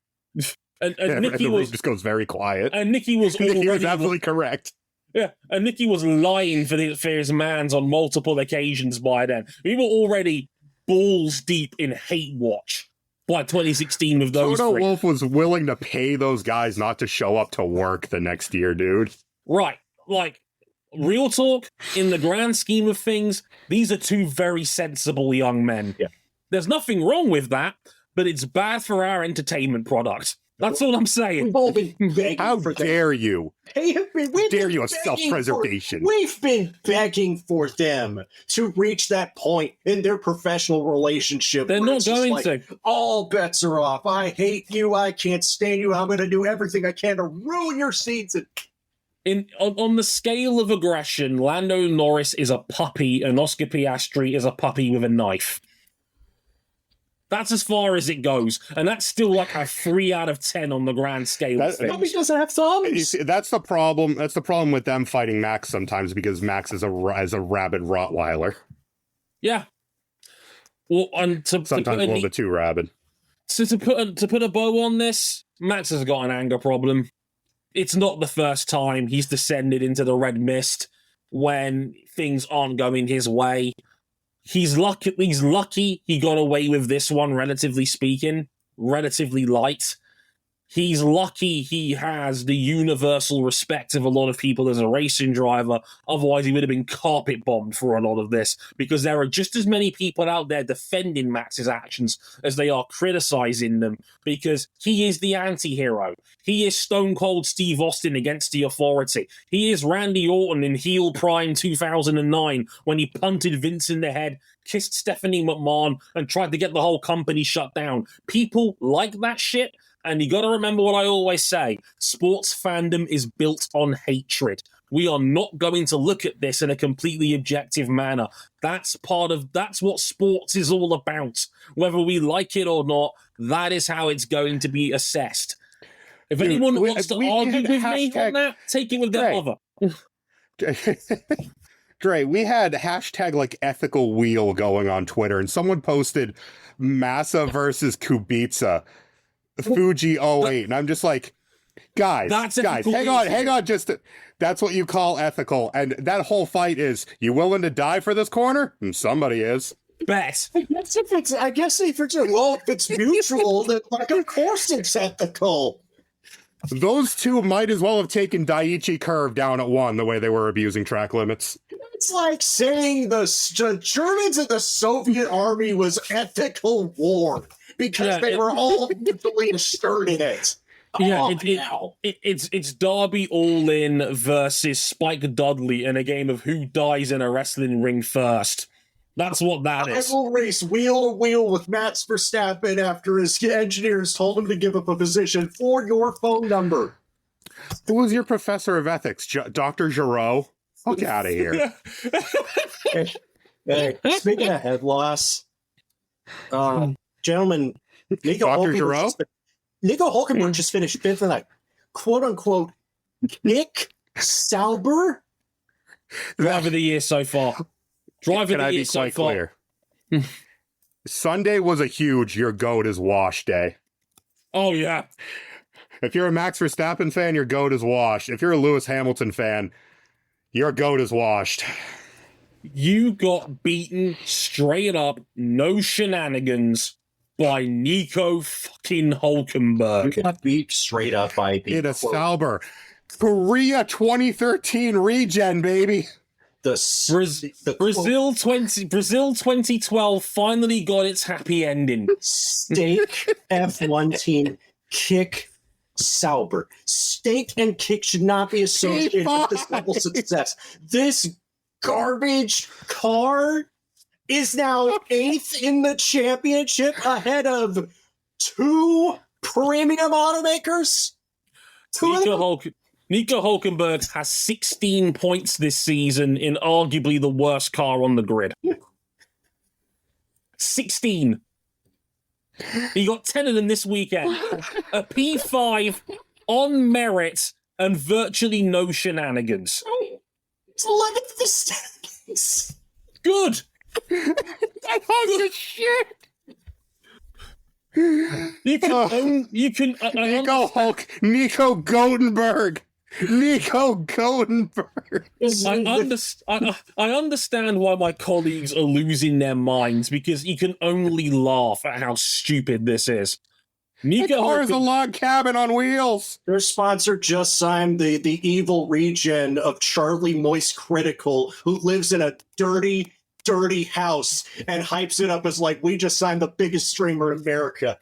And Niki just goes very quiet. And Niki was already... He was absolutely correct. Yeah, and Niki was lying for his mans on multiple occasions by then. We were already balls deep in hate watch by 2016 with those Toto three. Wolff was willing to pay those guys not to show up to work the next year, dude. Right. Like, real talk, in the grand scheme of things, these are 2 very sensible young men. Yeah. There's nothing wrong with that, but it's bad for our entertainment product. That's all I'm saying. We've all been begging How for dare you? Dare you of self-preservation? We've been begging for them to reach that point in their professional relationship. They're not going to. All bets are off. I hate you. I can't stand you. I'm going to do everything I can to ruin your season. On the scale of aggression, Lando Norris is a puppy and Oscar Piastri is a puppy with a knife. That's as far as it goes, and that's still like a 3 out of 10 on the grand scale. Puppy doesn't have thumbs. That's the problem. That's the problem with them fighting Max sometimes, because Max is a rabid Rottweiler. Yeah. Well, and sometimes a little bit too rabid. So to put a bow on this, Max has got an anger problem. It's not the first time he's descended into the red mist when things aren't going his way. He's lucky he got away with this one, relatively speaking, relatively light. He's lucky he has the universal respect of a lot of people as a racing driver. Otherwise, he would have been carpet bombed for a lot of this, because there are just as many people out there defending Max's actions as they are criticizing them, because he is the anti-hero. He is Stone Cold Steve Austin against the authority. He is Randy Orton in heel prime 2009 when he punted Vince in the head, kissed Stephanie McMahon, and tried to get the whole company shut down. People like that shit. And you got to remember what I always say. Sports fandom is built on hatred. We are not going to look at this in a completely objective manner. That's what sports is all about. Whether we like it or not, that is how it's going to be assessed. If anyone wants to argue with me on that, take it with their mother. Dre, we had hashtag like ethical wheel going on Twitter, and someone posted Massa versus Kubica. Fuji 08, and I'm just like, guys, hang on, that's what you call ethical, and that whole fight is, you willing to die for this corner? And somebody is. Bet. I guess if it's mutual, then like, of course it's ethical. Those two might as well have taken Daiichi Curve down at 1 the way they were abusing track limits. It's like saying the Germans in the Soviet army was ethical war. Because they were all mutually assured in it. It's Darby Allin versus Spike Dudley in a game of who dies in a wrestling ring first. That's what that is. I will race wheel to wheel with Max Verstappen after his engineers told him to give up a position for your phone number. Who was your professor of ethics? Dr. Giroux? Fuck out of here. Hey, speaking of head loss, gentlemen, Nico Hulkenberg just finished 5th in a quote-unquote Nick Sauber. Driver of the year so far. Driver of the year so far. Clear? Sunday was a huge your goat is washed day. Oh, yeah. If you're a Max Verstappen fan, your goat is washed. If you're a Lewis Hamilton fan, your goat is washed. You got beaten straight up, no shenanigans, by Nico fucking Hulkenberg. You got beat straight up by the in a Sauber. Korea 2013 regen, baby. Brazil 2012 finally got its happy ending. Steak F1 team kick Sauber. Steak and kick should not be associated with this level of success. This garbage car is now 8th in the championship ahead of 2 premium automakers. Nico Hulkenberg has 16 points this season in arguably the worst car on the grid. 16. He got 10 of them this weekend. A P5 on merit and virtually no shenanigans. It's 11th the standings. Good. Holy shit! You can Nico Hulkenberg. Nico Hulkenberg. I understand why my colleagues are losing their minds, because you can only laugh at how stupid this is. The car is a log cabin on wheels. Their sponsor just signed the evil regen of Charlie Moist Critical, who lives in a dirty house and hypes it up as like, we just signed the biggest streamer in America.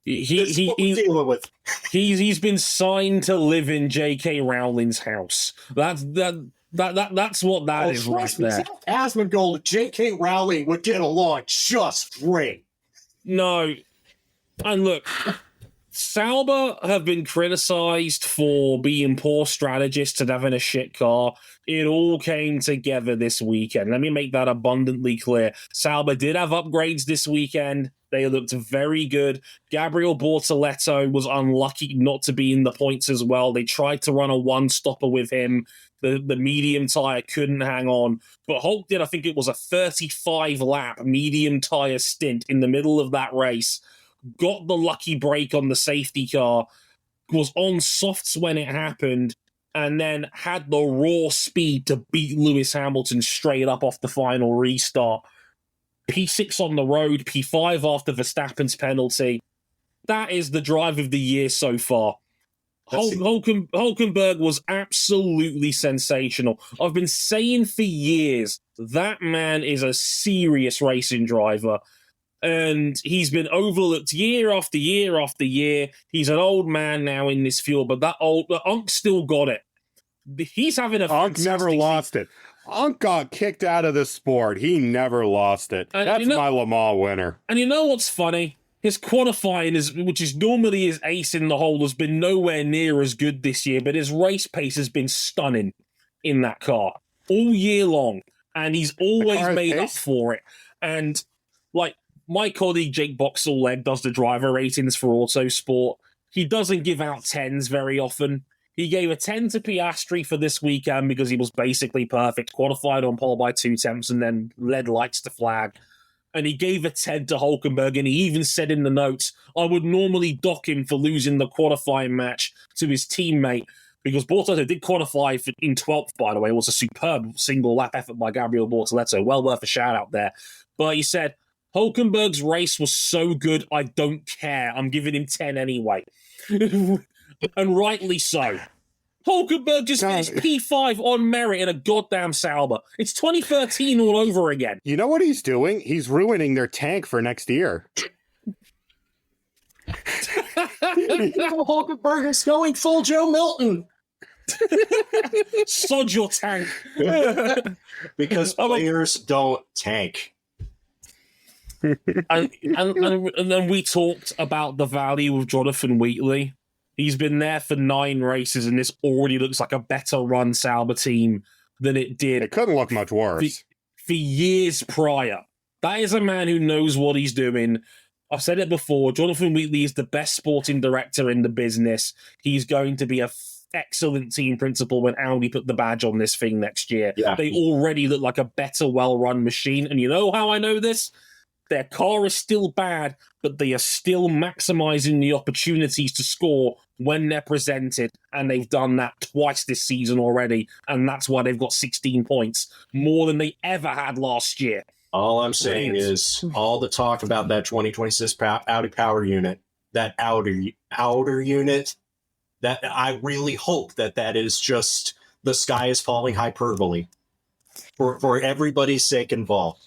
He's dealing with. He's been signed to live in J.K. Rowling's house. That's what that is right there. Asmongold and J.K. Rowling would get along just great. No, and look, Sauber have been criticized for being poor strategists and having a shit car. It all came together this weekend. Let me make that abundantly clear. Sauber did have upgrades this weekend. They looked very good. Gabriel Bortoletto was unlucky not to be in the points as well. They tried to run a one-stopper with him. The medium tyre couldn't hang on. But Hulk did, I think it was a 35-lap medium tyre stint in the middle of that race. Got the lucky break on the safety car. Was on softs when it happened. And then had the raw speed to beat Lewis Hamilton straight up off the final restart. P6 on the road, P5 after Verstappen's penalty. That is the drive of the year so far. Hulkenberg was absolutely sensational. I've been saying for years, that man is a serious racing driver. And he's been overlooked year after year after year. He's an old man now in this field, but Unk still got it. He's having a Unk never lost it. Unk got kicked out of this sport. He never lost it. That's my Le Mans winner. And you know what's funny? His qualifying, which is normally his ace in the hole, has been nowhere near as good this year, but his race pace has been stunning in that car all year long. And he's always made up for it. And like my colleague Jake Boxall-Legg does the driver ratings for Autosport. He doesn't give out 10s very often. He gave a 10 to Piastri for this weekend because he was basically perfect, qualified on pole by 2/10 and then led lights to flag. And he gave a 10 to Hulkenberg, and he even said in the notes, I would normally dock him for losing the qualifying match to his teammate, because Bortoletto did qualify in 12th, by the way. It was a superb single-lap effort by Gabriel Bortoletto. Well worth a shout-out there. But he said, Hulkenberg's race was so good, I don't care. I'm giving him 10 anyway. And rightly so. Hulkenberg just finished P5 on merit in a goddamn Sauber. It's 2013 all over again. You know what he's doing? He's ruining their tank for next year. Hulkenberg is going full Joe Milton. Sod your tank. Because players don't tank. And then we talked about the value of Jonathan Wheatley. He's been there for 9 races, and this already looks like a better run Sauber team than it did. It couldn't look much worse. For years prior. That is a man who knows what he's doing. I've said it before, Jonathan Wheatley is the best sporting director in the business. He's going to be an excellent team principal when Audi put the badge on this thing next year. Yeah. They already look like a better, well-run machine. And you know how I know this? Their car is still bad, but they are still maximizing the opportunities to score when they're presented, and they've done that twice this season already, and that's why they've got 16 points, more than they ever had last year. All I'm saying is all the talk about that 2026 Audi power unit, that outer unit, that I really hope that is just the sky is falling hyperbole for everybody's sake involved.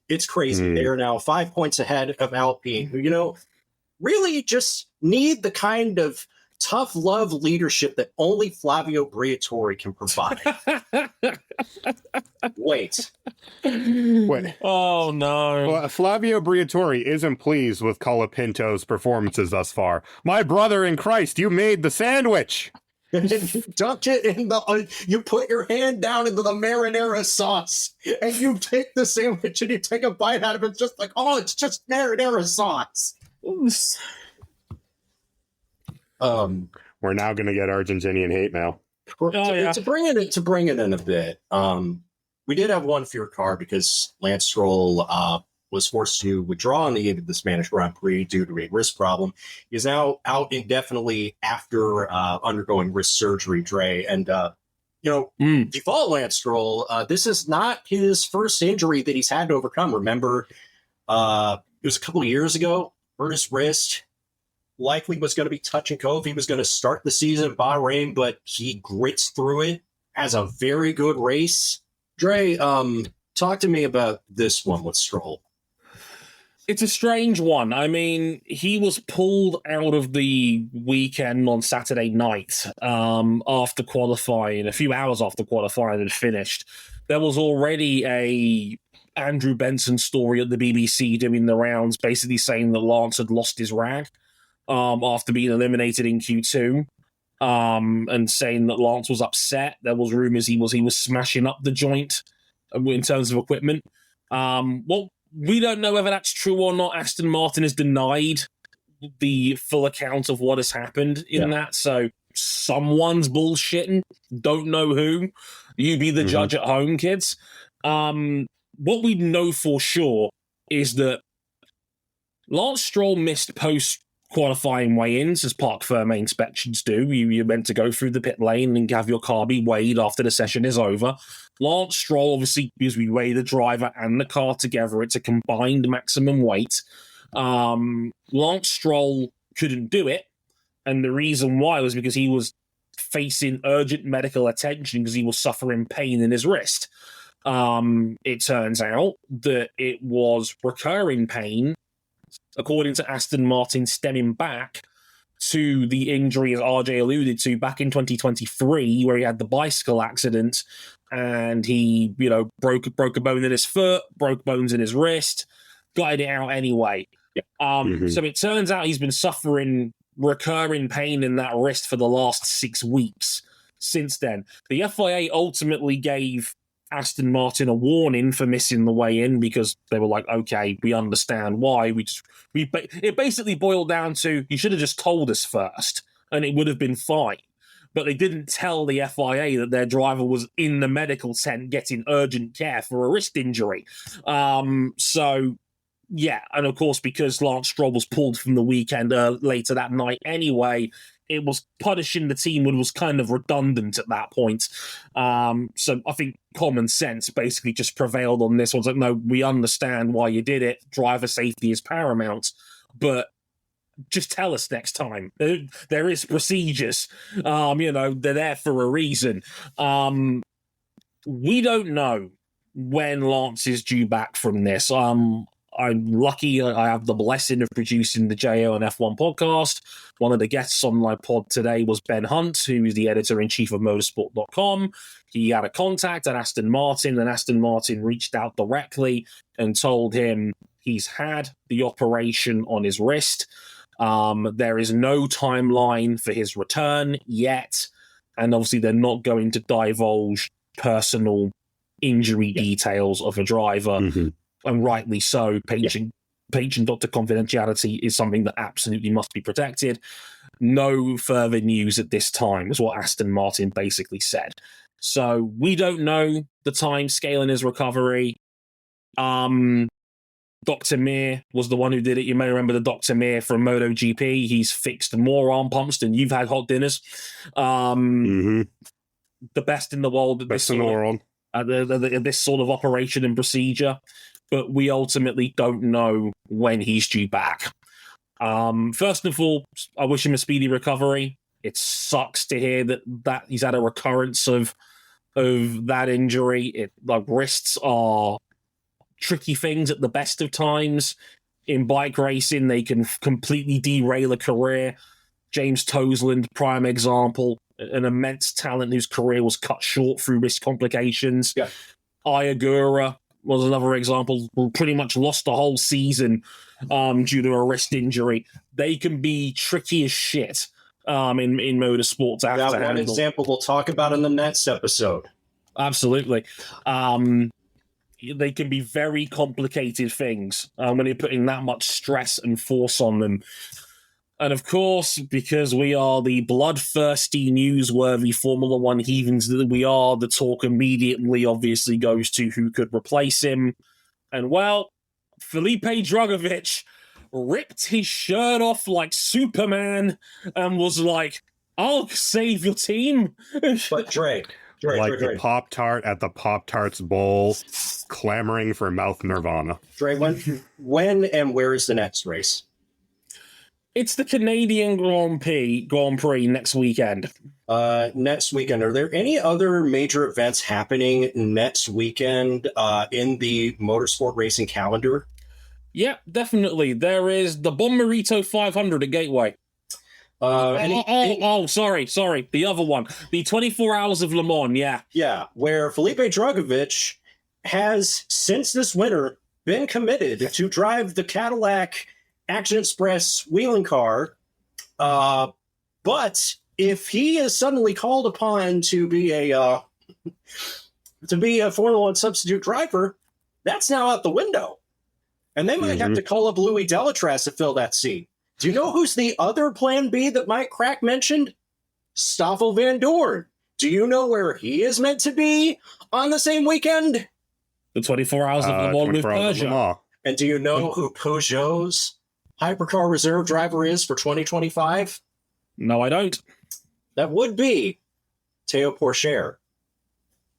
It's crazy. They are now 5 points ahead of Alpine, who, really just need the kind of tough love leadership that only Flavio Briatore can provide. Wait. Oh, no. Well, Flavio Briatore isn't pleased with Colapinto's performances thus far. My brother in Christ, you made the sandwich. And you dunk it in you put your hand down into the marinara sauce, and you take the sandwich and you take a bite out of it, just like, oh, it's just marinara sauce. We're now going to get Argentinian hate mail. To bring it in a bit, we did have one for your car because Lance Stroll was forced to withdraw in the end of the Spanish Grand Prix due to a wrist problem. He is now out indefinitely after undergoing wrist surgery, Dre. And, default Lance Stroll, this is not his first injury that he's had to overcome. Remember, it was a couple of years ago, hurt his wrist. Likely was going to be touch and go if he was going to start the season at Bahrain, but he grits through it, has a very good race. Dre, talk to me about this one with Stroll. It's a strange one. I mean, he was pulled out of the weekend on Saturday night after qualifying, a few hours after qualifying had finished. There was already a Andrew Benson story at the BBC doing the rounds, basically saying that Lance had lost his rag after being eliminated in Q2, and saying that Lance was upset. There was rumors he was smashing up the joint in terms of equipment. Well, we don't know whether that's true or not. Aston Martin has denied the full account of what has happened in that, so someone's bullshitting. Don't know who. You be the judge at home, kids. What we know for sure is that Lance Stroll missed post-qualifying weigh-ins, as parc fermé inspections do. You're meant to go through the pit lane and have your car be weighed after the session is over. Lance Stroll, obviously, because we weigh the driver and the car together, it's a combined maximum weight. Lance Stroll couldn't do it, and the reason why was because he was facing urgent medical attention because he was suffering pain in his wrist. It turns out that it was recurring pain, according to Aston Martin, stemming back to the injury, as RJ alluded to, back in 2023, where he had the bicycle accident and he, broke a bone in his foot, broke bones in his wrist, got it out anyway. So it turns out he's been suffering recurring pain in that wrist for the last 6 weeks since then. The FIA ultimately gave Aston Martin a warning for missing the weigh-in because they were like, okay, we understand why. It basically boiled down to, you should have just told us first and it would have been fine. But they didn't tell the FIA that their driver was in the medical tent getting urgent care for a wrist injury. Yeah, and of course, because Lance Stroll was pulled from the weekend later that night anyway, it was punishing the team was kind of redundant at that point. So I think common sense basically just prevailed on this one. It's like, no, we understand why you did it. Driver safety is paramount, but just tell us next time. There is procedures. They're there for a reason. We don't know when Lance is due back from this. I'm lucky I have the blessing of producing the JO and F1 podcast. One of the guests on my pod today was Ben Hunt, who is the editor-in-chief of motorsport.com. He had a contact at Aston Martin, and Aston Martin reached out directly and told him he's had the operation on his wrist. There is no timeline for his return yet, and obviously they're not going to divulge personal injury details of a driver. And rightly so. Patient doctor confidentiality is something that absolutely must be protected. No further news at this time, is what Aston Martin basically said. So we don't know the time scale in his recovery. Dr. Mir was the one who did it. You may remember the Dr. Mir from MotoGP. He's fixed more arm pumps than you've had hot dinners. The best in the world at this sort of operation and procedure. But we ultimately don't know when he's due back. First of all, I wish him a speedy recovery. It sucks to hear that he's had a recurrence of that injury. Wrists are tricky things at the best of times. In bike racing, they can completely derail a career. James Toseland, prime example, an immense talent whose career was cut short through wrist complications. Ayagura was another example, who pretty much lost the whole season due to a wrist injury. They can be tricky as shit in motorsports. One example we'll talk about in the next episode. Absolutely. they can be very complicated things when you're putting that much stress and force on them. And of course, because we are the bloodthirsty, newsworthy Formula One heathens that we are, the talk immediately obviously goes to who could replace him. And well, Felipe Drugovich ripped his shirt off like Superman and was like, I'll save your team. But Dre, the Pop-Tart at the Pop-Tarts Bowl, clamoring for mouth nirvana. Dre, when and where is the next race? It's the Canadian Grand Prix next weekend. Next weekend. Are there any other major events happening next weekend in the motorsport racing calendar? Yeah, definitely. There is the Bommarito 500 at Gateway. Sorry. The other one. The 24 Hours of Le Mans, yeah. Yeah, where Felipe Drugovich has, since this winter, been committed to drive the Cadillac Action Express wheeling car. But if he is suddenly called upon to be a Formula One substitute driver, that's now out the window. And they might have to call up Louis Delatraz to fill that seat. Do you know who's the other plan B that Mike Crack mentioned? Stoffel Van Dorn. Do you know where he is meant to be on the same weekend? The 24 Hours of Le Mans with Peugeot. And do you know who Peugeot's hypercar reserve driver is for 2025? No, I don't. That would be Theo Pourchaire.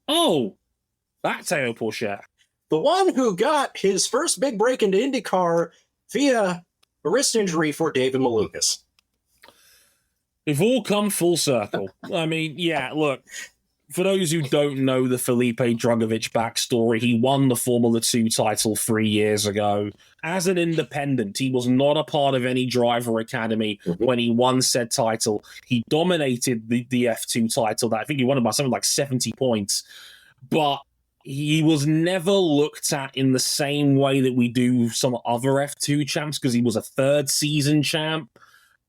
Oh, that's Theo Pourchaire. The one who got his first big break into IndyCar via a wrist injury for David Malukas. We've all come full circle. I mean, yeah, look, for those who don't know the Felipe Drugovich backstory, he won the Formula 2 title 3 years ago. As an independent, he was not a part of any driver academy when he won said title. He dominated the F2 title. I think he won it by something like 70 points. But he was never looked at in the same way that we do some other F2 champs because he was a third season champ.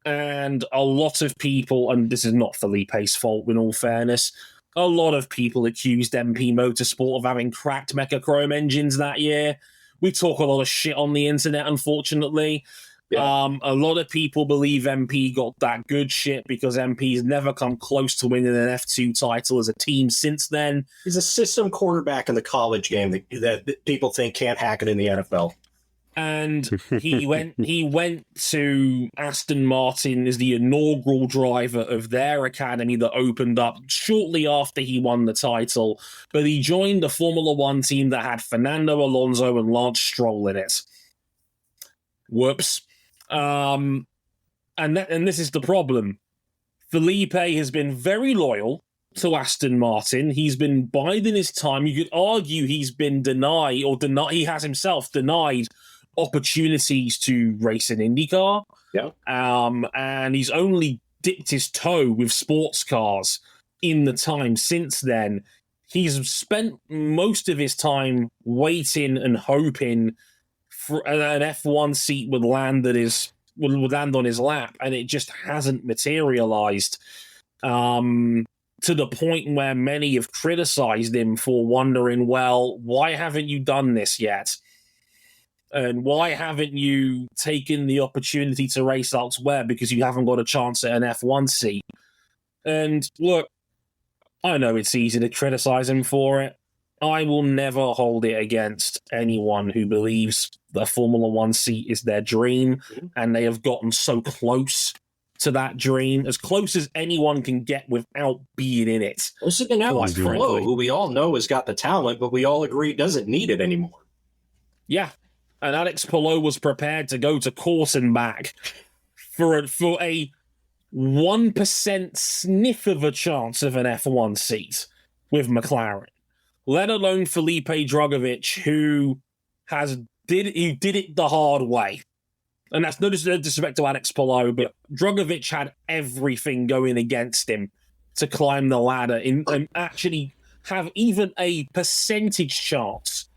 And a lot of people, and this is not Felipe's fault in all fairness, a lot of people accused MP Motorsport of having cracked Mechachrome engines that year. We talk a lot of shit on the internet, unfortunately. Yeah. A lot of people believe MP got that good shit because MP's never come close to winning an F2 title as a team since then. He's a system quarterback in the college game that people think can't hack it in the NFL. And he went to Aston Martin as the inaugural driver of their academy that opened up shortly after he won the title. But he joined a Formula One team that had Fernando Alonso and Lance Stroll in it. Whoops. And this is the problem. Felipe has been very loyal to Aston Martin. He's been biding his time. You could argue he's been he has himself denied opportunities to race an IndyCar. Yeah. And he's only dipped his toe with sports cars in the time since then. He's spent most of his time waiting and hoping for an F1 seat would land on his lap, and it just hasn't materialized. To the point where many have criticized him for wondering, well, why haven't you done this yet? And why haven't you taken the opportunity to race elsewhere because you haven't got a chance at an F1 seat? And look, I know it's easy to criticize him for it. I will never hold it against anyone who believes the Formula One seat is their dream, and they have gotten so close to that dream, as close as anyone can get without being in it. This is an Alex Palou, who we all know has got the talent, but we all agree doesn't need it anymore. Yeah, and Alex Palou was prepared to go to course and back for a 1% sniff of a chance of an F1 seat with McLaren. Let alone Felipe Drugovich, who did it the hard way. And that's no disrespect to Alex Palou, but Drugovich had everything going against him to climb the ladder and actually have even a percentage chance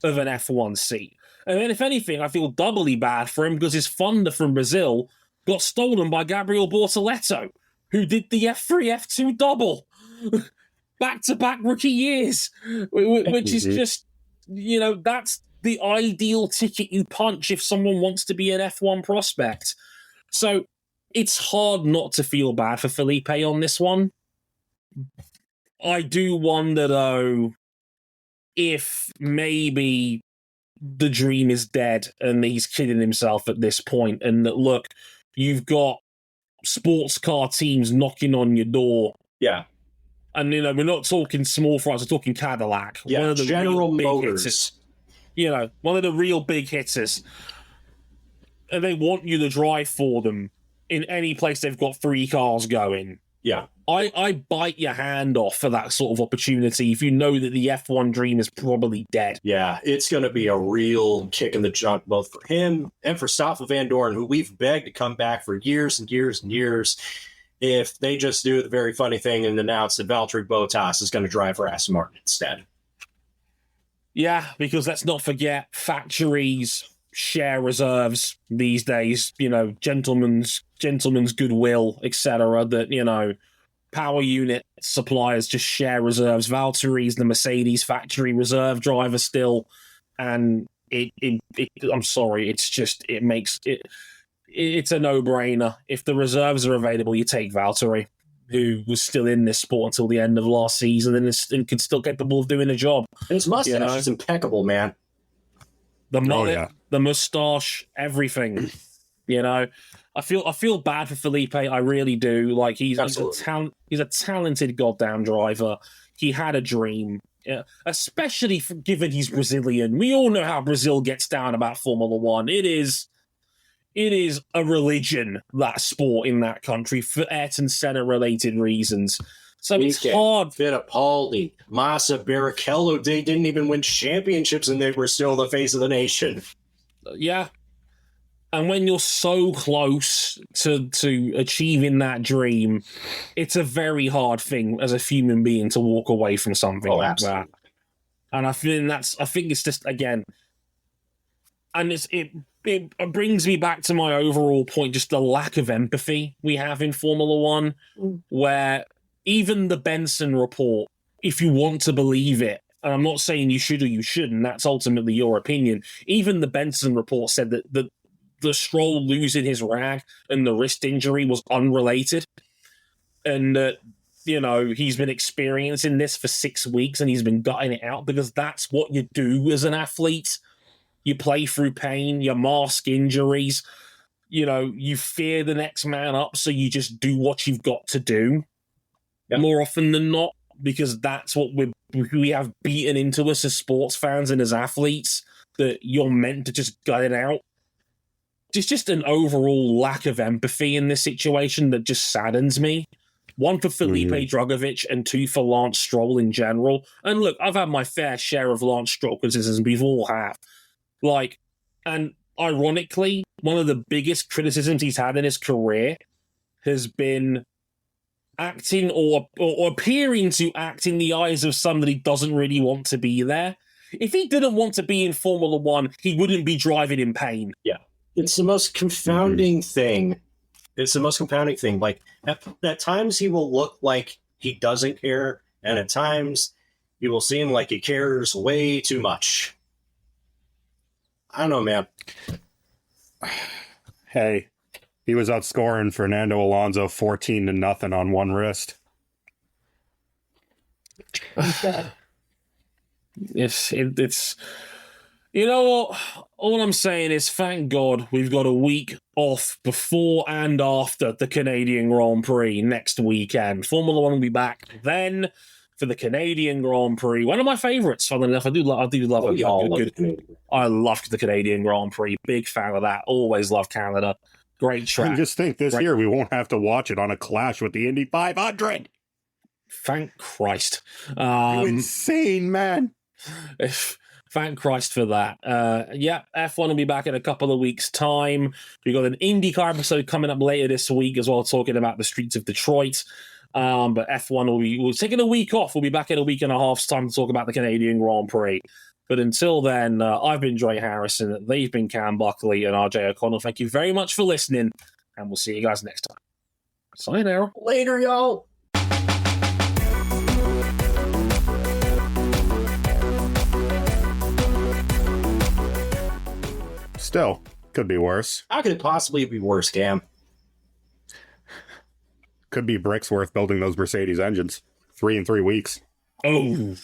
of an F1 seat. And then, if anything, I feel doubly bad for him because his Fonda from Brazil got stolen by Gabriel Bortoleto, who did the F3, F2 double. Back-to-back rookie years, which is just that's the ideal ticket you punch if someone wants to be an F1 prospect. So it's hard not to feel bad for Felipe on this one. I do wonder, though, if maybe the dream is dead and he's kidding himself at this point, and that, look, you've got sports car teams knocking on your door. Yeah. And, we're not talking small fries, we're talking Cadillac. Yeah, one of the General Motors. Hitters, one of the real big hitters. And they want you to drive for them in any place they've got 3 cars going. Yeah. I bite your hand off for that sort of opportunity if you know that the F1 dream is probably dead. Yeah, it's going to be a real kick in the junk both for him and for Stoffel Van Dorn, who we've begged to come back for years and years and years. If they just do the very funny thing and announce that Valtteri Bottas is going to drive for Aston Martin instead. Yeah, because let's not forget, factories share reserves these days, gentlemen's goodwill, etc. That, power unit suppliers just share reserves. Valtteri's the Mercedes factory reserve driver still, and I'm sorry, it's a no-brainer. If the reserves are available, you take Valtteri, who was still in this sport until the end of last season and could still capable of doing a job. And his mustache is impeccable, man. The mullet, the mustache, everything. I feel bad for Felipe. I really do. Like, he's a talented goddamn driver. He had a dream, especially given he's Brazilian. We all know how Brazil gets down about Formula One. It is a religion, that sport in that country, for Ayrton Senna related reasons. So it's hard. Fittipaldi, Massa, Barrichello, they didn't even win championships and they were still the face of the nation. Yeah. And when you're so close to achieving that dream, it's a very hard thing as a human being to walk away from something like that. And I think it's just, again, and it brings me back to my overall point, just the lack of empathy we have in Formula One, where even the Benson report, if you want to believe it, and I'm not saying you should or you shouldn't, that's ultimately your opinion, even the Benson report said that the Stroll losing his rag and the wrist injury was unrelated, and that, he's been experiencing this for 6 weeks and he's been gutting it out because that's what you do as an athlete. You play through pain, you mask injuries, you fear the next man up, so you just do what you've got to do more often than not, because that's what we have beaten into us as sports fans and as athletes, that you're meant to just gut it out. It's just an overall lack of empathy in this situation that just saddens me. 1 for Felipe Drugovich and 2 for Lance Stroll in general. And look, I've had my fair share of Lance Stroll criticism. We all have. And ironically, one of the biggest criticisms he's had in his career has been acting or appearing to act in the eyes of somebody who doesn't really want to be there. If he didn't want to be in Formula One, he wouldn't be driving in pain. Yeah. It's the most confounding thing. It's the most confounding thing. Like, at times he will look like he doesn't care, and at times he will seem like he cares way too much. I don't know, man. Hey, he was outscoring Fernando Alonso 14-0 on one wrist. It's all I'm saying is, thank God we've got a week off before and after the Canadian Grand Prix next weekend. Formula One will be back then for the Canadian Grand Prix. One of my favourites, funnily enough. I do love it. I love the Canadian Grand Prix. Big fan of that. Always love Canada. Great track. And just think, this year we won't have to watch it on a clash with the Indy 500. Thank Christ. You insane, man. Thank Christ for that. F1 will be back in a couple of weeks' time. We've got an IndyCar episode coming up later this week as well, talking about the streets of Detroit. But F1 we're taking a week off. We'll be back in a week and a half's time to talk about the Canadian Grand Prix. But until then, I've been Joy Harrison. They've been Cam Buckley and RJ O'Connell. Thank you very much for listening, and we'll see you guys next time. Sayonara. Later, y'all. Still, could be worse. How could it possibly be worse, Cam? Could be bricks worth building those Mercedes engines. 3 in 3 weeks. Oh,